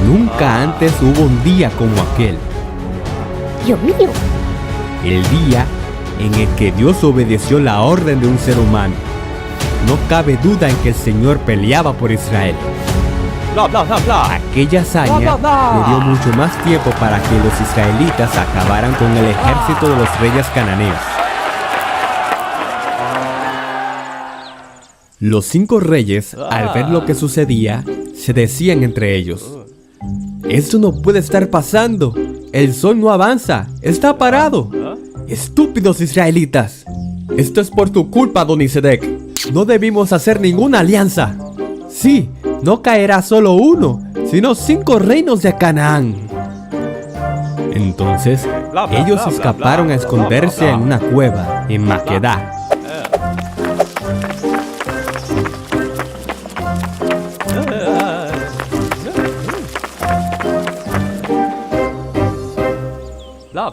Speaker 2: Nunca antes hubo un día como aquel.
Speaker 4: Dios mío.
Speaker 2: El día en el que Dios obedeció la orden de un ser humano. No cabe duda en que el Señor peleaba por Israel. Aquella hazaña le dio mucho más tiempo para que los israelitas acabaran con el ejército de los reyes cananeos. Los 5 reyes, al ver lo que sucedía, se decían entre ellos: «Esto no puede estar pasando. El sol no avanza. Está parado. ¡Estúpidos israelitas! Esto es por tu culpa, Adonisedec. No debimos hacer ninguna alianza. Sí, no caerá solo uno, sino 5 reinos de Canaán». Entonces, ellos escaparon a esconderse en una cueva en Maquedá.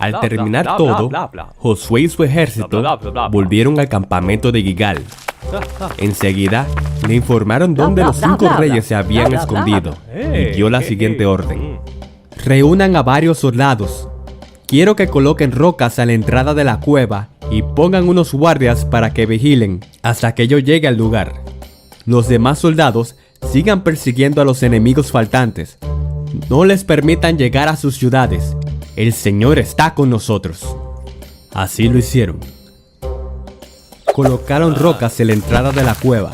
Speaker 2: Al terminar todo, Josué y su ejército volvieron al campamento de Gilgal. Enseguida, le informaron dónde los 5 reyes se habían escondido y dio la siguiente orden: reúnan a varios soldados. Quiero que coloquen rocas a la entrada de la cueva y pongan unos guardias para que vigilen hasta que yo llegue al lugar. Los demás soldados sigan persiguiendo a los enemigos faltantes. No les permitan llegar a sus ciudades. El Señor está con nosotros. Así lo hicieron. Colocaron rocas en la entrada de la cueva.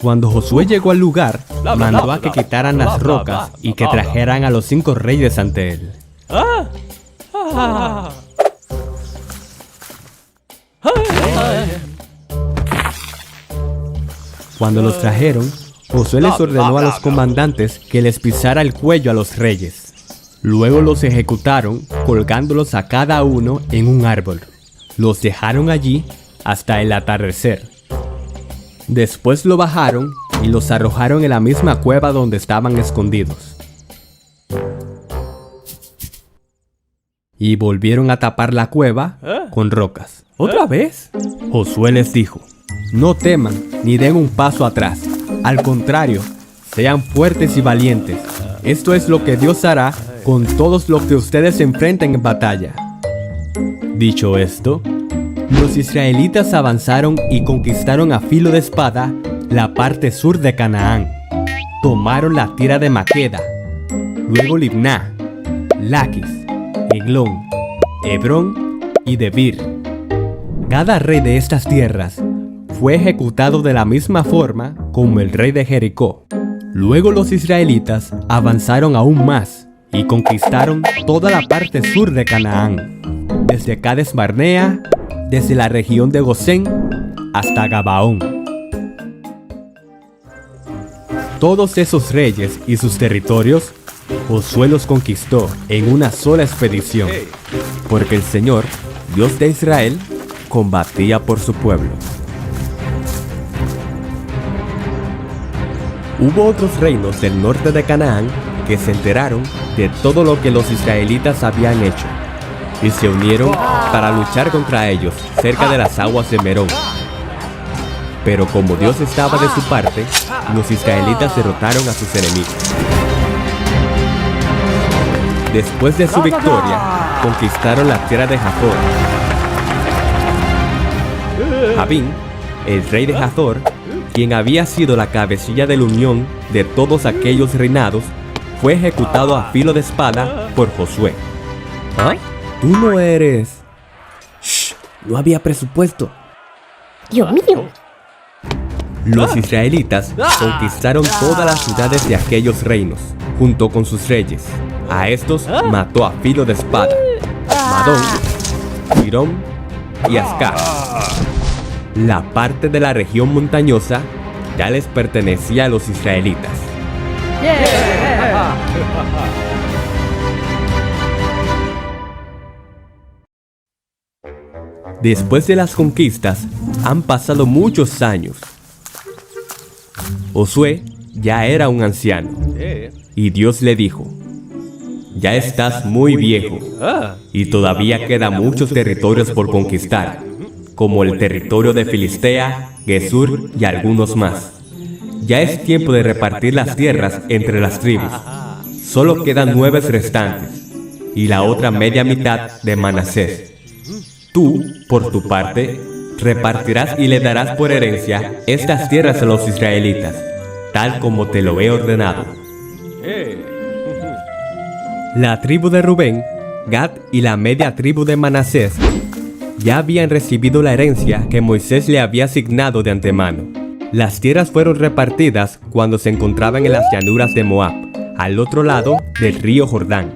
Speaker 2: Cuando Josué llegó al lugar, mandó a que quitaran las rocas y que trajeran a los 5 reyes ante él. Cuando los trajeron, Josué les ordenó a los comandantes que les pisara el cuello a los reyes. Luego los ejecutaron, colgándolos a cada uno en un árbol. Los dejaron allí hasta el atardecer. Después lo bajaron y los arrojaron en la misma cueva donde estaban escondidos. Y volvieron a tapar la cueva con rocas. ¿Otra vez? Josué les dijo: no teman ni den un paso atrás. Al contrario, sean fuertes y valientes. Esto es lo que Dios hará con todos los que ustedes enfrenten en batalla. Dicho esto, los israelitas avanzaron y conquistaron a filo de espada la parte sur de Canaán. Tomaron la tierra de Maqueda, luego Libná, Laquis, Eglón, Hebrón y Debir. Cada rey de estas tierras fue ejecutado de la misma forma como el rey de Jericó. Luego los israelitas avanzaron aún más y conquistaron toda la parte sur de Canaán, desde Cades Barnea, desde la región de Gosén hasta Gabaón. Todos esos reyes y sus territorios, Josué los conquistó en una sola expedición, porque el Señor, Dios de Israel, combatía por su pueblo. Hubo otros reinos del norte de Canaán que se enteraron de todo lo que los israelitas habían hecho y se unieron para luchar contra ellos cerca de las aguas de Merón. Pero como Dios estaba de su parte, los israelitas derrotaron a sus enemigos. Después de su victoria, conquistaron la tierra de Hazor. Jabín, el rey de Hazor, quien había sido la cabecilla de la unión de todos aquellos reinados, fue ejecutado a filo de espada por Josué.
Speaker 3: ¿Ah?
Speaker 2: Tú no eres... Shh, no había presupuesto.
Speaker 4: Dios mío.
Speaker 2: Los israelitas conquistaron todas las ciudades de aquellos reinos, junto con sus reyes. A estos mató a filo de espada. Madón, Pirón y Ascar. La parte de la región montañosa ya les pertenecía a los israelitas. Después de las conquistas, han pasado muchos años. Josué ya era un anciano, y Dios le dijo: ya estás muy viejo, y todavía quedan muchos territorios por conquistar, como el territorio de Filistea, Gesur y algunos más. Ya es tiempo de repartir las tierras entre las tribus. Solo quedan 9 restantes, y la otra media mitad de Manasés. Tú, por tu parte, repartirás y le darás por herencia estas tierras a los israelitas, tal como te lo he ordenado. La tribu de Rubén, Gad y la media tribu de Manasés ya habían recibido la herencia que Moisés le había asignado de antemano. Las tierras fueron repartidas cuando se encontraban en las llanuras de Moab, al otro lado del río Jordán.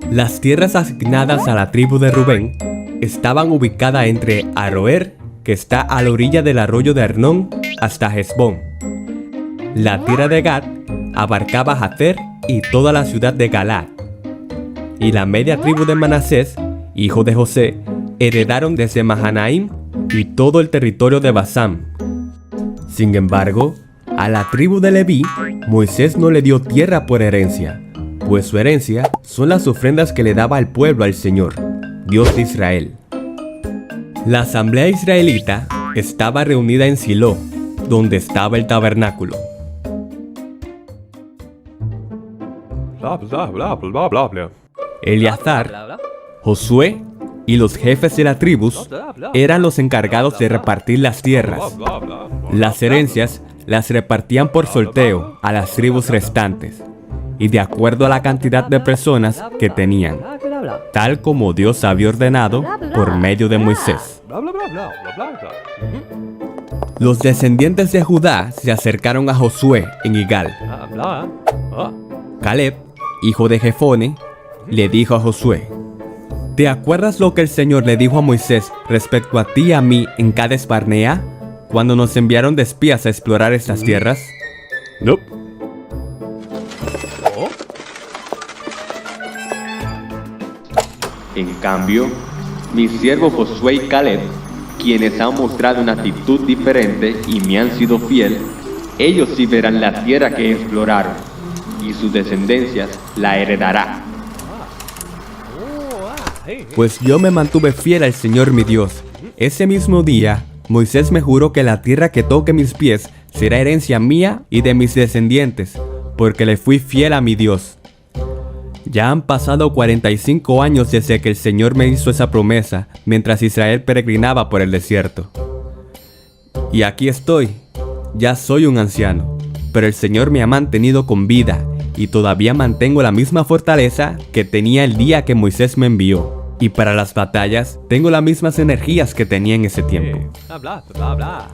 Speaker 2: Las tierras asignadas a la tribu de Rubén estaban ubicadas entre Aroer, que está a la orilla del arroyo de Arnón, hasta Hesbón. La tierra de Gad abarcaba Jazer y toda la ciudad de Galaad. Y la media tribu de Manasés, hijo de José, heredaron desde Mahanaim y todo el territorio de Basán. Sin embargo, a la tribu de Leví, Moisés no le dio tierra por herencia, pues su herencia son las ofrendas que le daba el pueblo al Señor, Dios de Israel. La asamblea israelita estaba reunida en Silo, donde estaba el tabernáculo. Eleazar, Josué y los jefes de las tribus eran los encargados de repartir las tierras. Las herencias las repartían por sorteo a las tribus restantes y de acuerdo a la cantidad de personas que tenían, tal como Dios había ordenado por medio de Moisés. Los descendientes de Judá se acercaron a Josué en Igal. Caleb, hijo de Jefone, le dijo a Josué: ¿te acuerdas lo que el Señor le dijo a Moisés respecto a ti y a mí en Cades Barnea, cuando nos enviaron de espías a explorar estas tierras?
Speaker 3: No.
Speaker 5: En cambio, mis siervos Josué y Caleb, quienes han mostrado una actitud diferente y me han sido fiel, ellos sí verán la tierra que exploraron, y sus descendencias la heredará.
Speaker 2: Pues yo me mantuve fiel al Señor mi Dios. Ese mismo día, Moisés me juró que la tierra que toque mis pies será herencia mía y de mis descendientes, porque le fui fiel a mi Dios. Ya han pasado 45 años desde que el Señor me hizo esa promesa, mientras Israel peregrinaba por el desierto. Y aquí estoy. Ya soy un anciano, pero el Señor me ha mantenido con vida, y todavía mantengo la misma fortaleza que tenía el día que Moisés me envió. Y para las batallas, tengo las mismas energías que tenía en ese tiempo.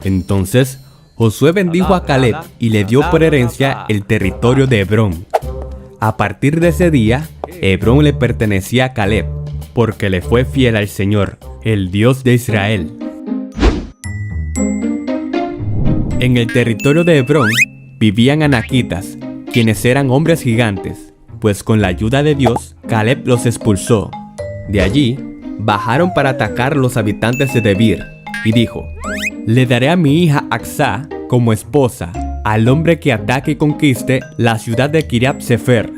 Speaker 2: Entonces, Josué bendijo a Caleb y le dio por herencia el territorio de Hebrón. A partir de ese día, Hebrón le pertenecía a Caleb, porque le fue fiel al Señor, el Dios de Israel. En el territorio de Hebrón vivían anaquitas, quienes eran hombres gigantes, pues con la ayuda de Dios, Caleb los expulsó. De allí, bajaron para atacar a los habitantes de Debir, y dijo: le daré a mi hija Acsá como esposa al hombre que ataque y conquiste la ciudad de Kiriat Sefer.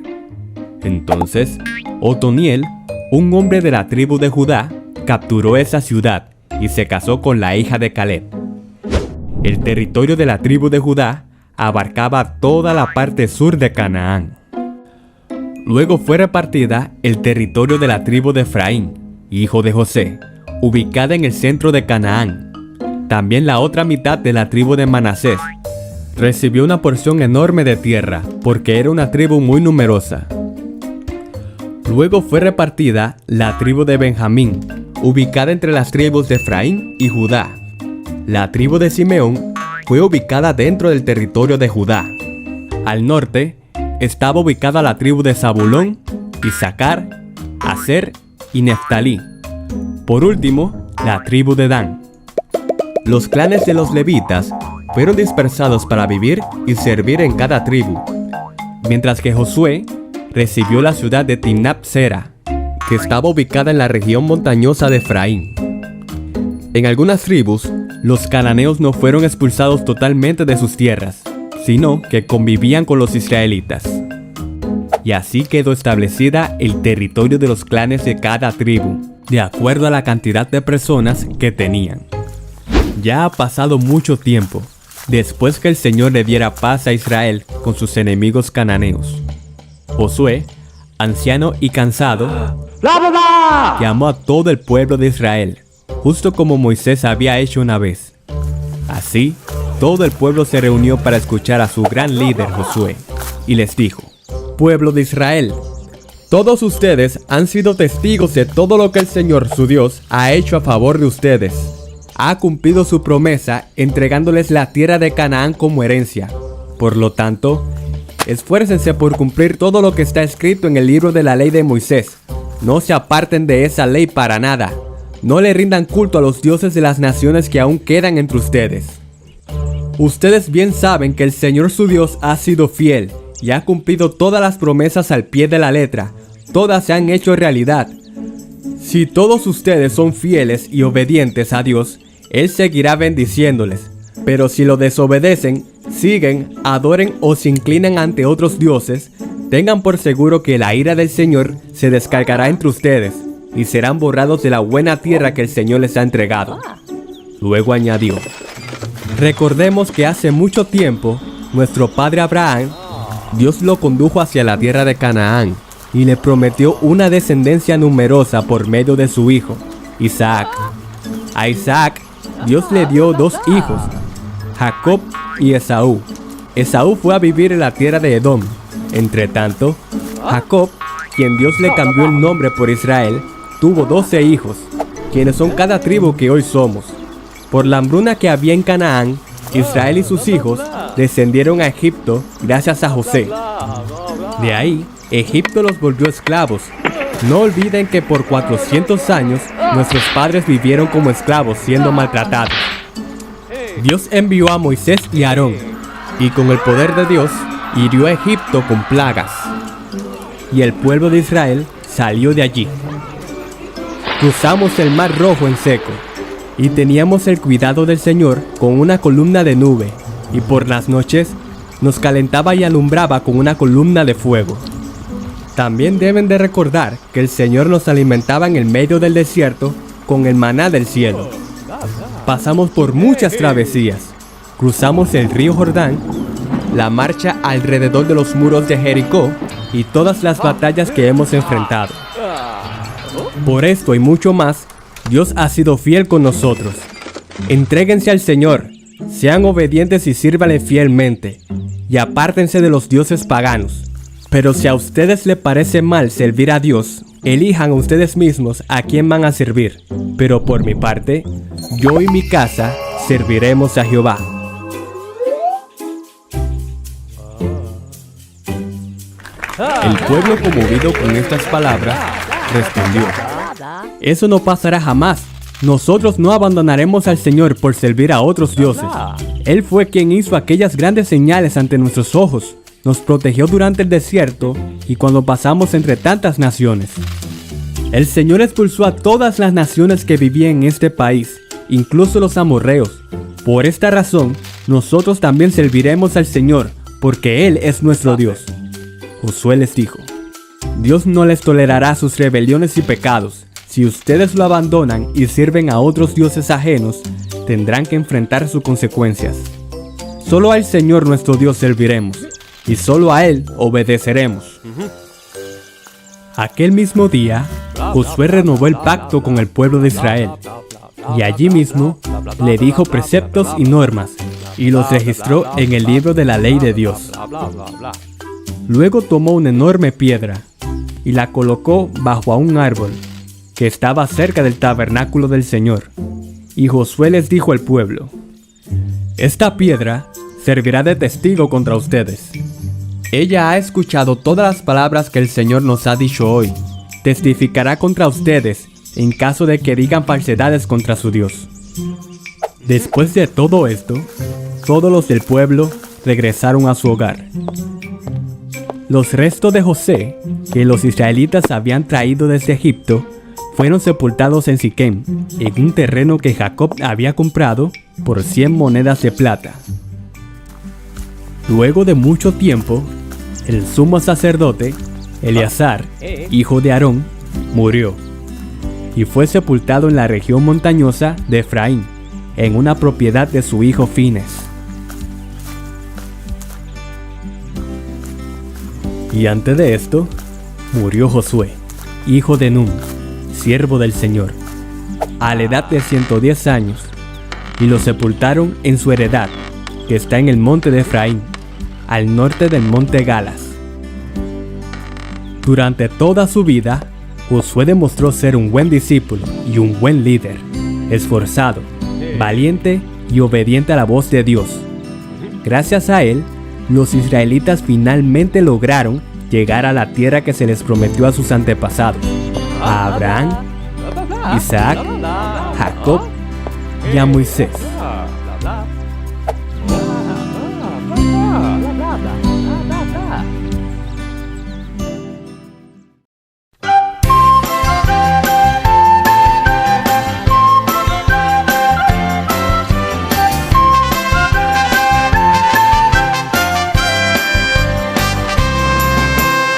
Speaker 2: Entonces, Otoniel, un hombre de la tribu de Judá, capturó esa ciudad y se casó con la hija de Caleb. El territorio de la tribu de Judá abarcaba toda la parte sur de Canaán. Luego fue repartida el territorio de la tribu de Efraín, hijo de José, ubicada en el centro de Canaán. También la otra mitad de la tribu de Manasés recibió una porción enorme de tierra, porque era una tribu muy numerosa. Luego fue repartida la tribu de Benjamín, ubicada entre las tribus de Efraín y Judá. La tribu de Simeón fue ubicada dentro del territorio de Judá. Al norte estaba ubicada la tribu de Zabulón, Isaacar, Aser y Neftalí. Por último, la tribu de Dan. Los clanes de los levitas fueron dispersados para vivir y servir en cada tribu, mientras que Josué recibió la ciudad de Timnat-Sera, que estaba ubicada en la región montañosa de Efraín. En algunas tribus, los cananeos no fueron expulsados totalmente de sus tierras, sino que convivían con los israelitas. Y así quedó establecida el territorio de los clanes de cada tribu, de acuerdo a la cantidad de personas que tenían. Ya ha pasado mucho tiempo, después que el Señor le diera paz a Israel con sus enemigos cananeos. Josué, anciano y cansado, llamó a todo el pueblo de Israel, justo como Moisés había hecho una vez. Así, todo el pueblo se reunió para escuchar a su gran líder Josué, y les dijo: Pueblo de Israel, todos ustedes han sido testigos de todo lo que el Señor, su Dios, ha hecho a favor de ustedes. Ha cumplido su promesa entregándoles la tierra de Canaán como herencia. Por lo tanto, esfuércense por cumplir todo lo que está escrito en el libro de la ley de Moisés. No se aparten de esa ley para nada. No le rindan culto a los dioses de las naciones que aún quedan entre ustedes. Ustedes bien saben que el Señor su Dios ha sido fiel y ha cumplido todas las promesas al pie de la letra. Todas se han hecho realidad. Si todos ustedes son fieles y obedientes a Dios, Él seguirá bendiciéndoles. Pero si lo desobedecen, siguen, adoren o se inclinan ante otros dioses, tengan por seguro que la ira del Señor se descargará entre ustedes y serán borrados de la buena tierra que el Señor les ha entregado. Luego añadió: recordemos que hace mucho tiempo, nuestro padre Abraham, Dios lo condujo hacia la tierra de Canaán y le prometió una descendencia numerosa por medio de su hijo, Isaac. A Isaac, Dios le dio 2 hijos, Jacob y Esaú. Esaú fue a vivir en la tierra de Edom. Entre tanto, Jacob, quien Dios le cambió el nombre por Israel, tuvo 12 hijos, quienes son cada tribu que hoy somos. Por la hambruna que había en Canaán, Israel y sus hijos descendieron a Egipto gracias a José. De ahí, Egipto los volvió esclavos. No olviden que por 400 años nuestros padres vivieron como esclavos siendo maltratados. Dios envió a Moisés y a Aarón, y con el poder de Dios hirió a Egipto con plagas. Y el pueblo de Israel salió de allí. Cruzamos el Mar Rojo en seco, y teníamos el cuidado del Señor con una columna de nube, y por las noches nos calentaba y alumbraba con una columna de fuego. También deben de recordar que el Señor nos alimentaba en el medio del desierto con el maná del cielo. Pasamos por muchas travesías. Cruzamos el río Jordán, la marcha alrededor de los muros de Jericó y todas las batallas que hemos enfrentado. Por esto y mucho más, Dios ha sido fiel con nosotros. Entréguense al Señor, sean obedientes y sírvanle fielmente, y apártense de los dioses paganos. Pero si a ustedes les parece mal servir a Dios, elijan a ustedes mismos a quién van a servir. Pero por mi parte, yo y mi casa serviremos a Jehová. El pueblo, conmovido con estas palabras, respondió: eso no pasará jamás. Nosotros no abandonaremos al Señor por servir a otros dioses. Él fue quien hizo aquellas grandes señales ante nuestros ojos. Nos protegió durante el desierto y cuando pasamos entre tantas naciones. El Señor expulsó a todas las naciones que vivían en este país, incluso los amorreos. Por esta razón, nosotros también serviremos al Señor, porque Él es nuestro Dios. Josué les dijo: Dios no les tolerará sus rebeliones y pecados. Si ustedes lo abandonan y sirven a otros dioses ajenos, tendrán que enfrentar sus consecuencias. Solo al Señor nuestro Dios serviremos, y solo a Él obedeceremos. Aquel mismo día, Josué renovó el pacto con el pueblo de Israel, y allí mismo le dijo preceptos y normas, y los registró en el libro de la ley de Dios. Luego tomó una enorme piedra, y la colocó bajo a un árbol, que estaba cerca del tabernáculo del Señor. Y Josué les dijo al pueblo: esta piedra servirá de testigo contra ustedes. Ella ha escuchado todas las palabras que el Señor nos ha dicho hoy. Testificará contra ustedes en caso de que digan falsedades contra su Dios. Después de todo esto, todos los del pueblo regresaron a su hogar. Los restos de José, que los israelitas habían traído desde Egipto, fueron sepultados en Siquem, en un terreno que Jacob había comprado por 100 monedas de plata. Luego de mucho tiempo, el sumo sacerdote, Eleazar, hijo de Aarón, murió, y fue sepultado en la región montañosa de Efraín, en una propiedad de su hijo Fines. Y antes de esto, murió Josué, hijo de Nun, siervo del Señor, a la edad de 110 años, y lo sepultaron en su heredad, que está en el monte de Efraín, al norte del monte Galas. Durante toda su vida, Josué demostró ser un buen discípulo y un buen líder, esforzado, valiente y obediente a la voz de Dios. Gracias a él, los israelitas finalmente lograron llegar a la tierra que se les prometió a sus antepasados, a Abraham, Isaac, Jacob y a Moisés.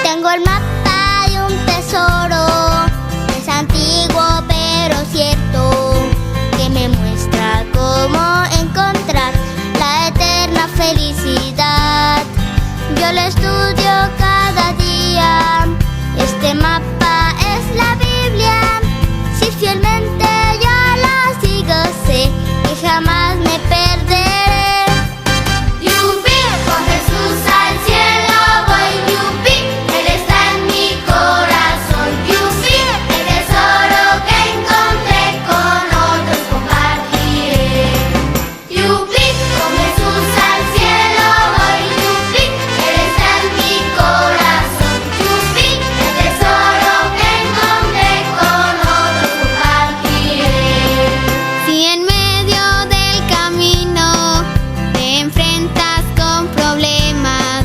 Speaker 4: Tengo el mapa de un tesoro, es antiguo pero cierto, que me muestra cómo encontrar la eterna felicidad. Yo lo estudio cada día, este mapa es la Biblia. Si fielmente yo la sigo, sé que jamás me perderé. Yupi, con Jesús al cielo voy, yupi, Él está en mi corazón. Yupi, el tesoro que encontré con otros compartiré. Yupi, con Jesús al cielo voy, yupi, Él está en mi corazón. Yupi, el tesoro que encontré con otros compartiré. Si en medio del camino te enfrentas con problemas,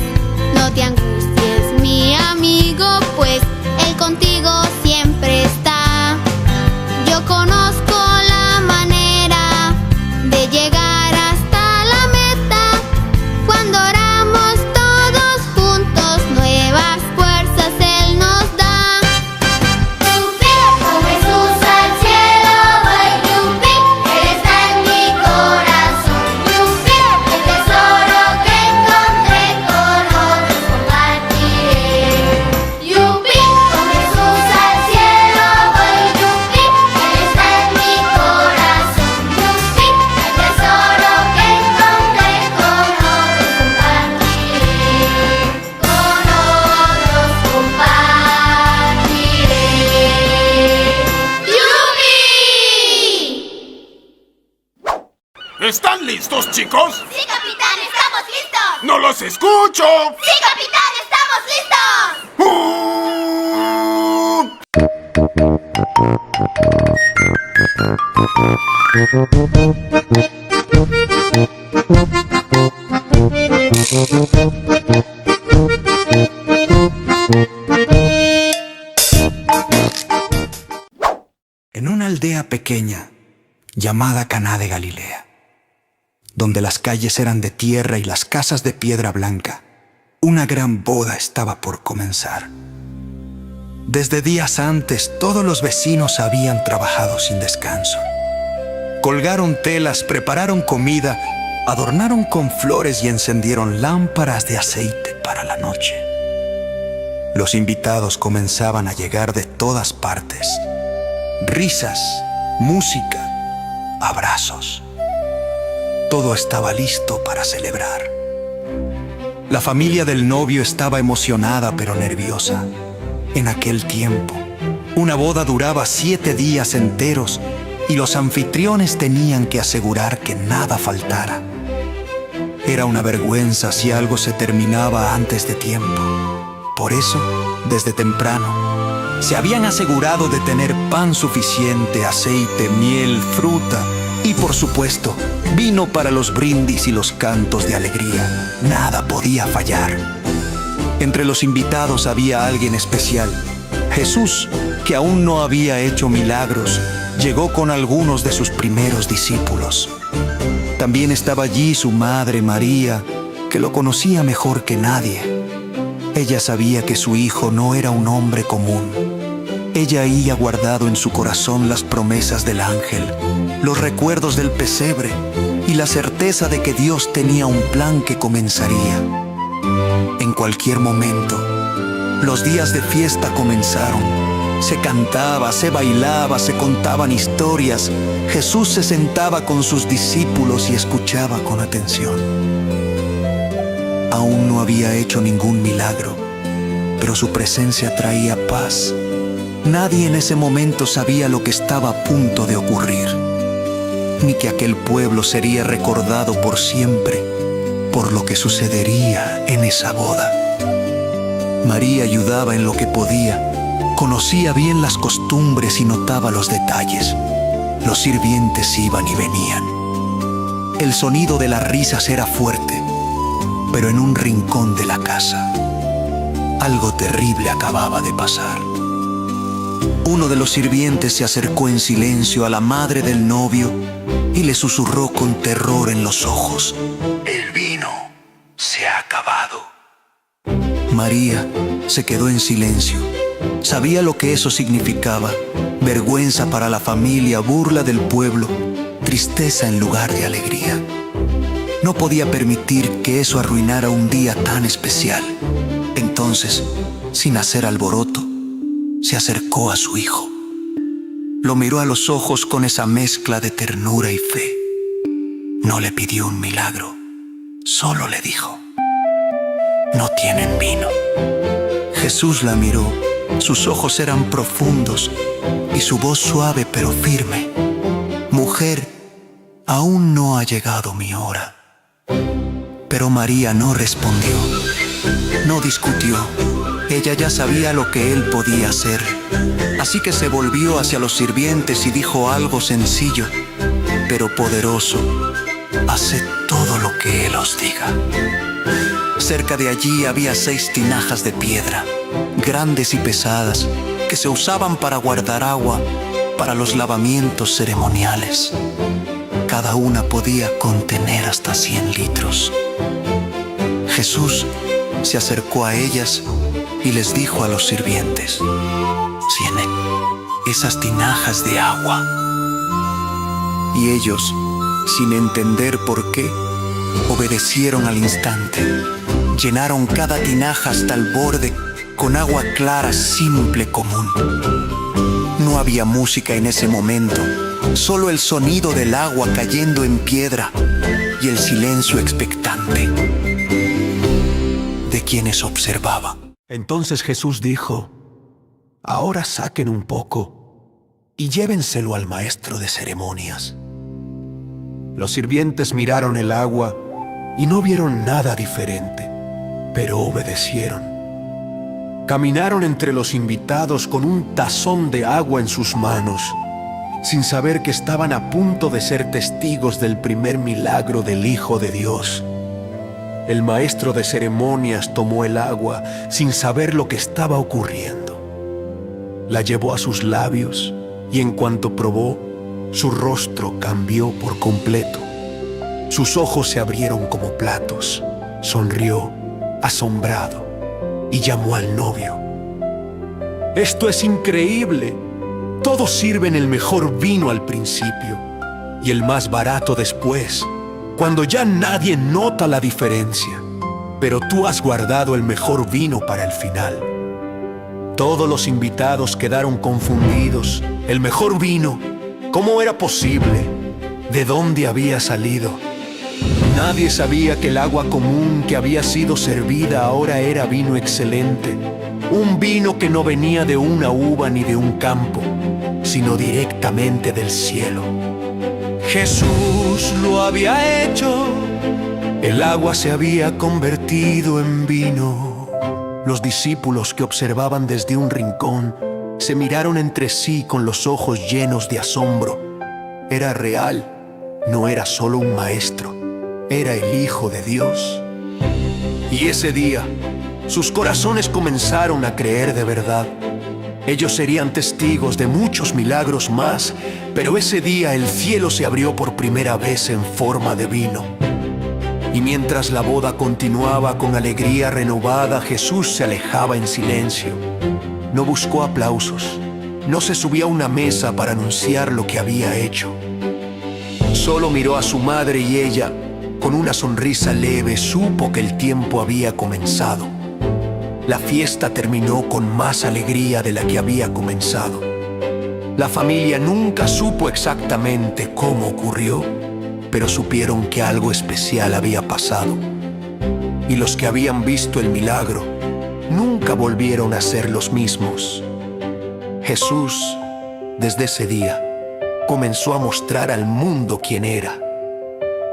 Speaker 4: no te angusties, mi amigo, pues Él contigo siempre está. Yo conozco la manera de llegar hasta la meta. Cuando oramos todos juntos, nuevas fuerzas Él nos da. Yupi, con Jesús al cielo voy, yupi, Él está en mi corazón. Yupi, el tesoro que encontré con otros compartiré. Yupi, con Jesús al cielo voy, yupi, Él está en mi corazón. Yupi, el tesoro que encontré con otros compartiré. Con otros compartiré. ¡Yupi!
Speaker 6: ¿Están listos, chicos?
Speaker 4: ¡Sí, capitán! ¡Estamos listos!
Speaker 6: ¡No los escucho!
Speaker 4: ¡Sí, capitán! ¡Estamos listos!
Speaker 7: En una aldea pequeña llamada Caná de Galilea, donde las calles eran de tierra y las casas de piedra blanca, una gran boda estaba por comenzar. Desde días antes, todos los vecinos habían trabajado sin descanso. Colgaron telas, prepararon comida, adornaron con flores y encendieron lámparas de aceite para la noche. Los invitados comenzaban a llegar de todas partes. Risas, música, abrazos. Todo estaba listo para celebrar. La familia del novio estaba emocionada pero nerviosa. En aquel tiempo, una boda duraba 7 días enteros y los anfitriones tenían que asegurar que nada faltara. Era una vergüenza si algo se terminaba antes de tiempo. Por eso, desde temprano, se habían asegurado de tener pan suficiente, aceite, miel, fruta y, por supuesto, vino para los brindis y los cantos de alegría. Nada podía fallar. Entre los invitados había alguien especial. Jesús, que aún no había hecho milagros, llegó con algunos de sus primeros discípulos. También estaba allí su madre María, que lo conocía mejor que nadie. Ella sabía que su hijo no era un hombre común. Ella había guardado en su corazón las promesas del ángel, los recuerdos del pesebre y la certeza de que Dios tenía un plan que comenzaría. En cualquier momento, los días de fiesta comenzaron. Se cantaba, se bailaba, se contaban historias. Jesús se sentaba con sus discípulos y escuchaba con atención. Aún no había hecho ningún milagro, pero su presencia traía paz. Nadie en ese momento sabía lo que estaba a punto de ocurrir, ni que aquel pueblo sería recordado por siempre por lo que sucedería en esa boda. María ayudaba en lo que podía. Conocía bien las costumbres y notaba los detalles. Los sirvientes iban y venían. El sonido de las risas era fuerte, pero en un rincón de la casa, algo terrible acababa de pasar. Uno de los sirvientes se acercó en silencio a la madre del novio y le susurró con terror en los ojos: «El vino se ha acabado». María se quedó en silencio. Sabía lo que eso significaba: vergüenza para la familia, burla del pueblo, tristeza en lugar de alegría. No podía permitir que eso arruinara un día tan especial. Entonces, sin hacer alboroto, se acercó a su hijo. Lo miró a los ojos con esa mezcla de ternura y fe. No le pidió un milagro, solo le dijo: «No tienen vino». Jesús la miró. Sus ojos eran profundos y su voz suave pero firme: «Mujer, aún no ha llegado mi hora». Pero María no respondió, no discutió. Ella ya sabía lo que él podía hacer. Así que se volvió hacia los sirvientes y dijo algo sencillo, pero poderoso: «Haced todo lo que él os diga». Cerca de allí había 6 tinajas de piedra, grandes y pesadas, que se usaban para guardar agua para los lavamientos ceremoniales. Cada una podía contener hasta 100 litros. Jesús se acercó a ellas y les dijo a los sirvientes: «Llenen esas tinajas de agua». Y ellos, sin entender por qué, obedecieron al instante. Llenaron cada tinaja hasta el borde con agua clara, simple, común. No había música en ese momento, solo el sonido del agua cayendo en piedra y el silencio expectante de quienes observaban. Entonces Jesús dijo: «Ahora saquen un poco y llévenselo al maestro de ceremonias». Los sirvientes miraron el agua y no vieron nada diferente, pero obedecieron. Caminaron entre los invitados con un tazón de agua en sus manos, sin saber que estaban a punto de ser testigos del primer milagro del Hijo de Dios. El maestro de ceremonias tomó el agua sin saber lo que estaba ocurriendo. La llevó a sus labios y en cuanto probó, su rostro cambió por completo. Sus ojos se abrieron como platos. Sonrió, asombrado, y llamó al novio. esto es increíble. Todos sirven el mejor vino al principio y el más barato después, cuando ya nadie nota la diferencia. Pero tú has guardado el mejor vino para el final. Todos los invitados quedaron confundidos. El mejor vino, ¿cómo era posible? ¿De dónde había salido? Nadie sabía que el agua común que había sido servida ahora era vino excelente. Un vino que no venía de una uva ni de un campo, sino directamente del cielo. Jesús lo había hecho. El agua se había convertido en vino. Los discípulos que observaban desde un rincón se miraron entre sí con los ojos llenos de asombro. Era real, no era solo un maestro, era el Hijo de Dios. Y ese día, sus corazones comenzaron a creer de verdad. Ellos serían testigos de muchos milagros más, pero ese día el cielo se abrió por primera vez en forma de vino. Y mientras la boda continuaba con alegría renovada, Jesús se alejaba en silencio. No buscó aplausos, no se subió a una mesa para anunciar lo que había hecho. Solo miró a su madre y ella, con una sonrisa leve, supo que el tiempo había comenzado. La fiesta terminó con más alegría de la que había comenzado. La familia nunca supo exactamente cómo ocurrió, pero supieron que algo especial había pasado. Y los que habían visto el milagro nunca volvieron a ser los mismos. Jesús, desde ese día, comenzó a mostrar al mundo quién era.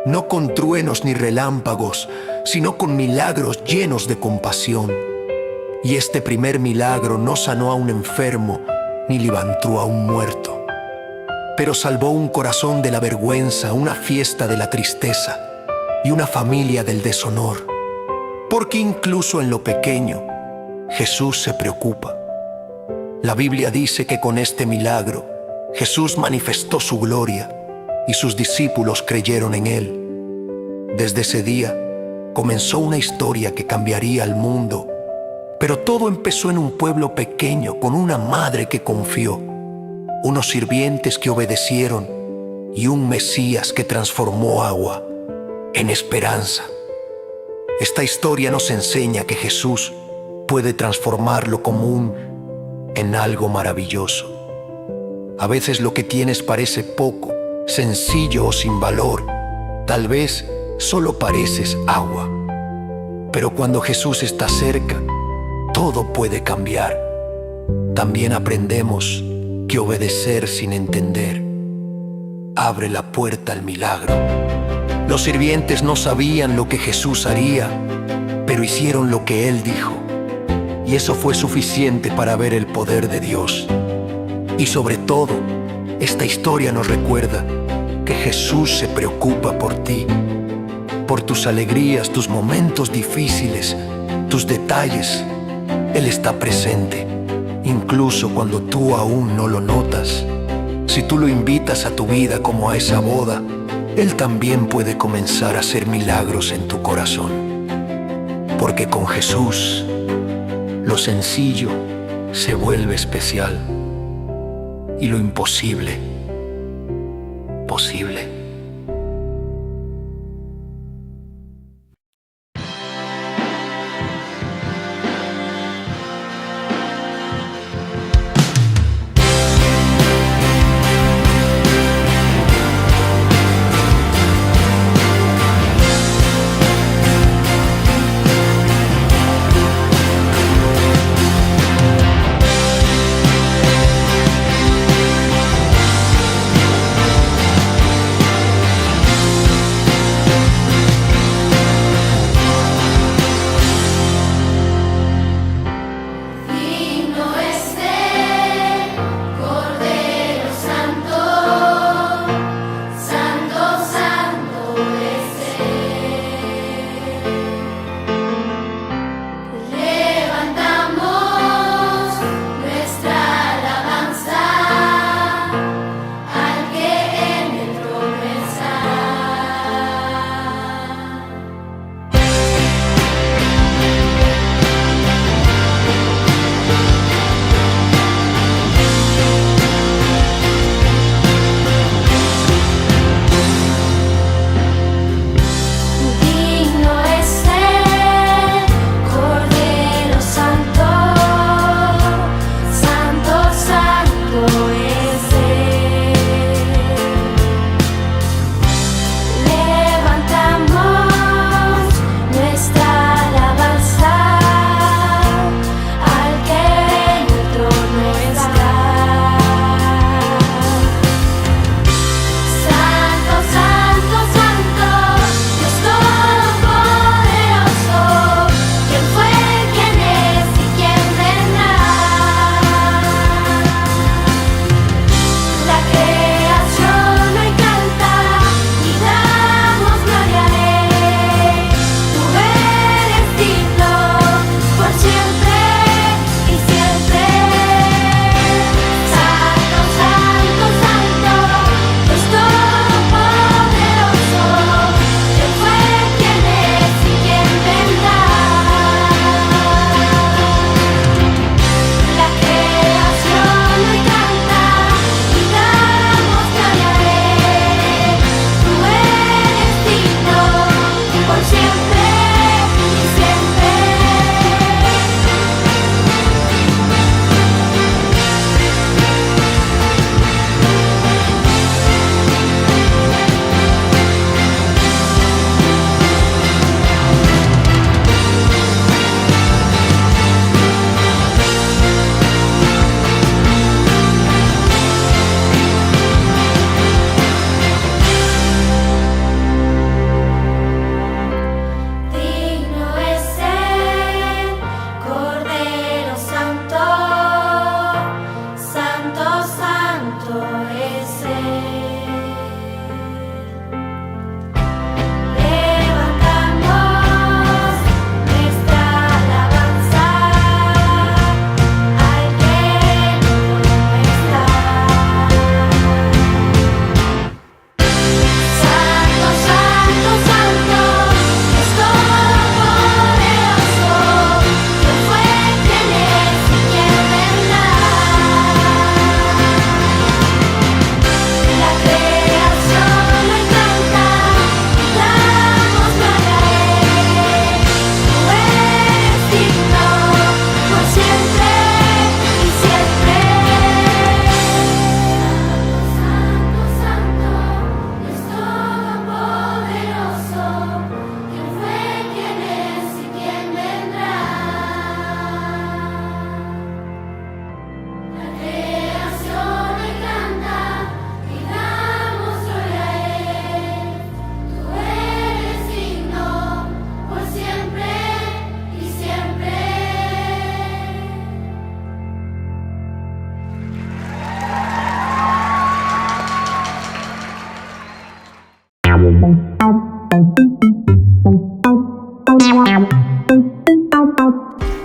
Speaker 7: No con truenos ni relámpagos, sino con milagros llenos de compasión. Y este primer milagro no sanó a un enfermo ni levantó a un muerto, pero salvó un corazón de la vergüenza, una fiesta de la tristeza y una familia del deshonor. Porque incluso en lo pequeño, Jesús se preocupa. La Biblia dice que con este milagro, Jesús manifestó su gloria y sus discípulos creyeron en él. Desde ese día, comenzó una historia que cambiaría al mundo. Pero todo empezó en un pueblo pequeño, con una madre que confió, unos sirvientes que obedecieron y un Mesías que transformó agua en esperanza. Esta historia nos enseña que Jesús puede transformar lo común en algo maravilloso. A veces lo que tienes parece poco, sencillo o sin valor. Tal vez solo pareces agua. Pero cuando Jesús está cerca, todo puede cambiar. También aprendemos que obedecer sin entender abre la puerta al milagro. Los sirvientes no sabían lo que Jesús haría, pero hicieron lo que Él dijo. Y eso fue suficiente para ver el poder de Dios. Y sobre todo, esta historia nos recuerda que Jesús se preocupa por ti, por tus alegrías, tus momentos difíciles, tus detalles. Él está presente, incluso cuando tú aún no lo notas. Si tú lo invitas a tu vida como a esa boda, Él también puede comenzar a hacer milagros en tu corazón. Porque con Jesús, lo sencillo se vuelve especial y lo imposible, posible.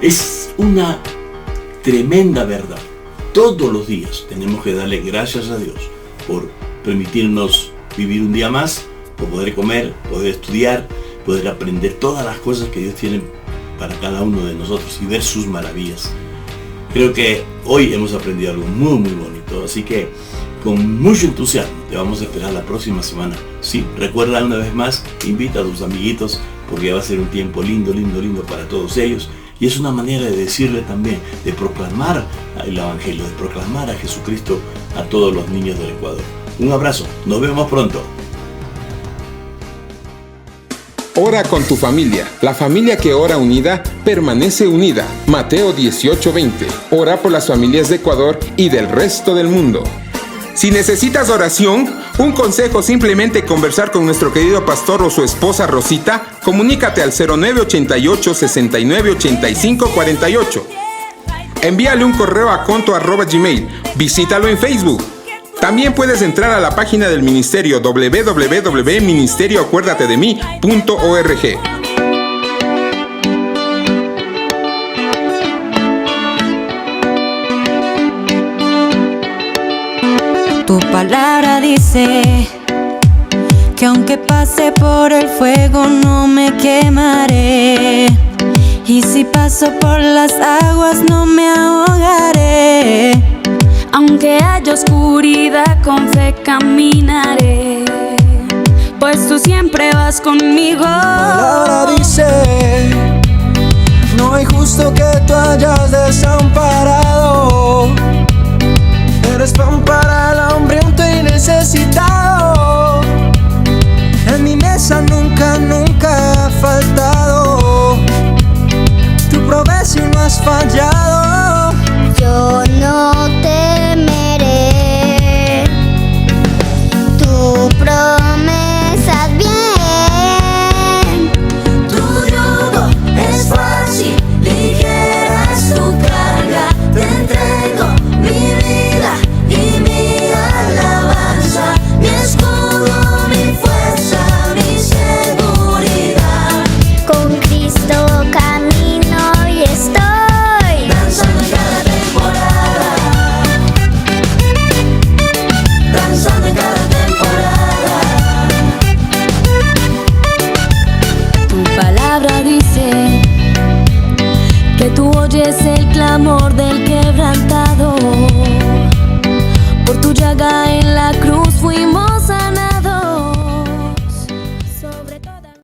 Speaker 1: Es una tremenda verdad. Todos los días tenemos que darle gracias a Dios por permitirnos vivir un día más, por poder comer, poder estudiar, poder aprender todas las cosas que Dios tiene para cada uno de nosotros y ver sus maravillas. Creo que hoy hemos aprendido algo muy muy bonito, así que con mucho entusiasmo te vamos a esperar la próxima semana. Sí, recuerda una vez más, invita a tus amiguitos porque va a ser un tiempo lindo, lindo, lindo para todos ellos. Y es una manera de decirle también, de proclamar el Evangelio, de proclamar a Jesucristo a todos los niños del Ecuador. Un abrazo, nos vemos pronto.
Speaker 8: Ora con tu familia. La familia que ora unida, permanece unida. Mateo 18:20. Ora por las familias de Ecuador y del resto del mundo. Si necesitas oración, un consejo, simplemente conversar con nuestro querido pastor o su esposa Rosita, comunícate al 0988 69 85 48. Envíale un correo a conto@gmail. Visítalo en Facebook. También puedes entrar a la página del ministerio www.ministerioacuérdatedemi.org.
Speaker 9: Tu palabra dice que aunque pase por el fuego no me quemaré, y si paso por las aguas no me ahogaré.
Speaker 10: Aunque haya oscuridad, con fe caminaré, pues tú siempre vas conmigo.
Speaker 11: Tu palabra dice: no hay justo que tú hayas desamparado. Eres pan para el hambriento y necesitado.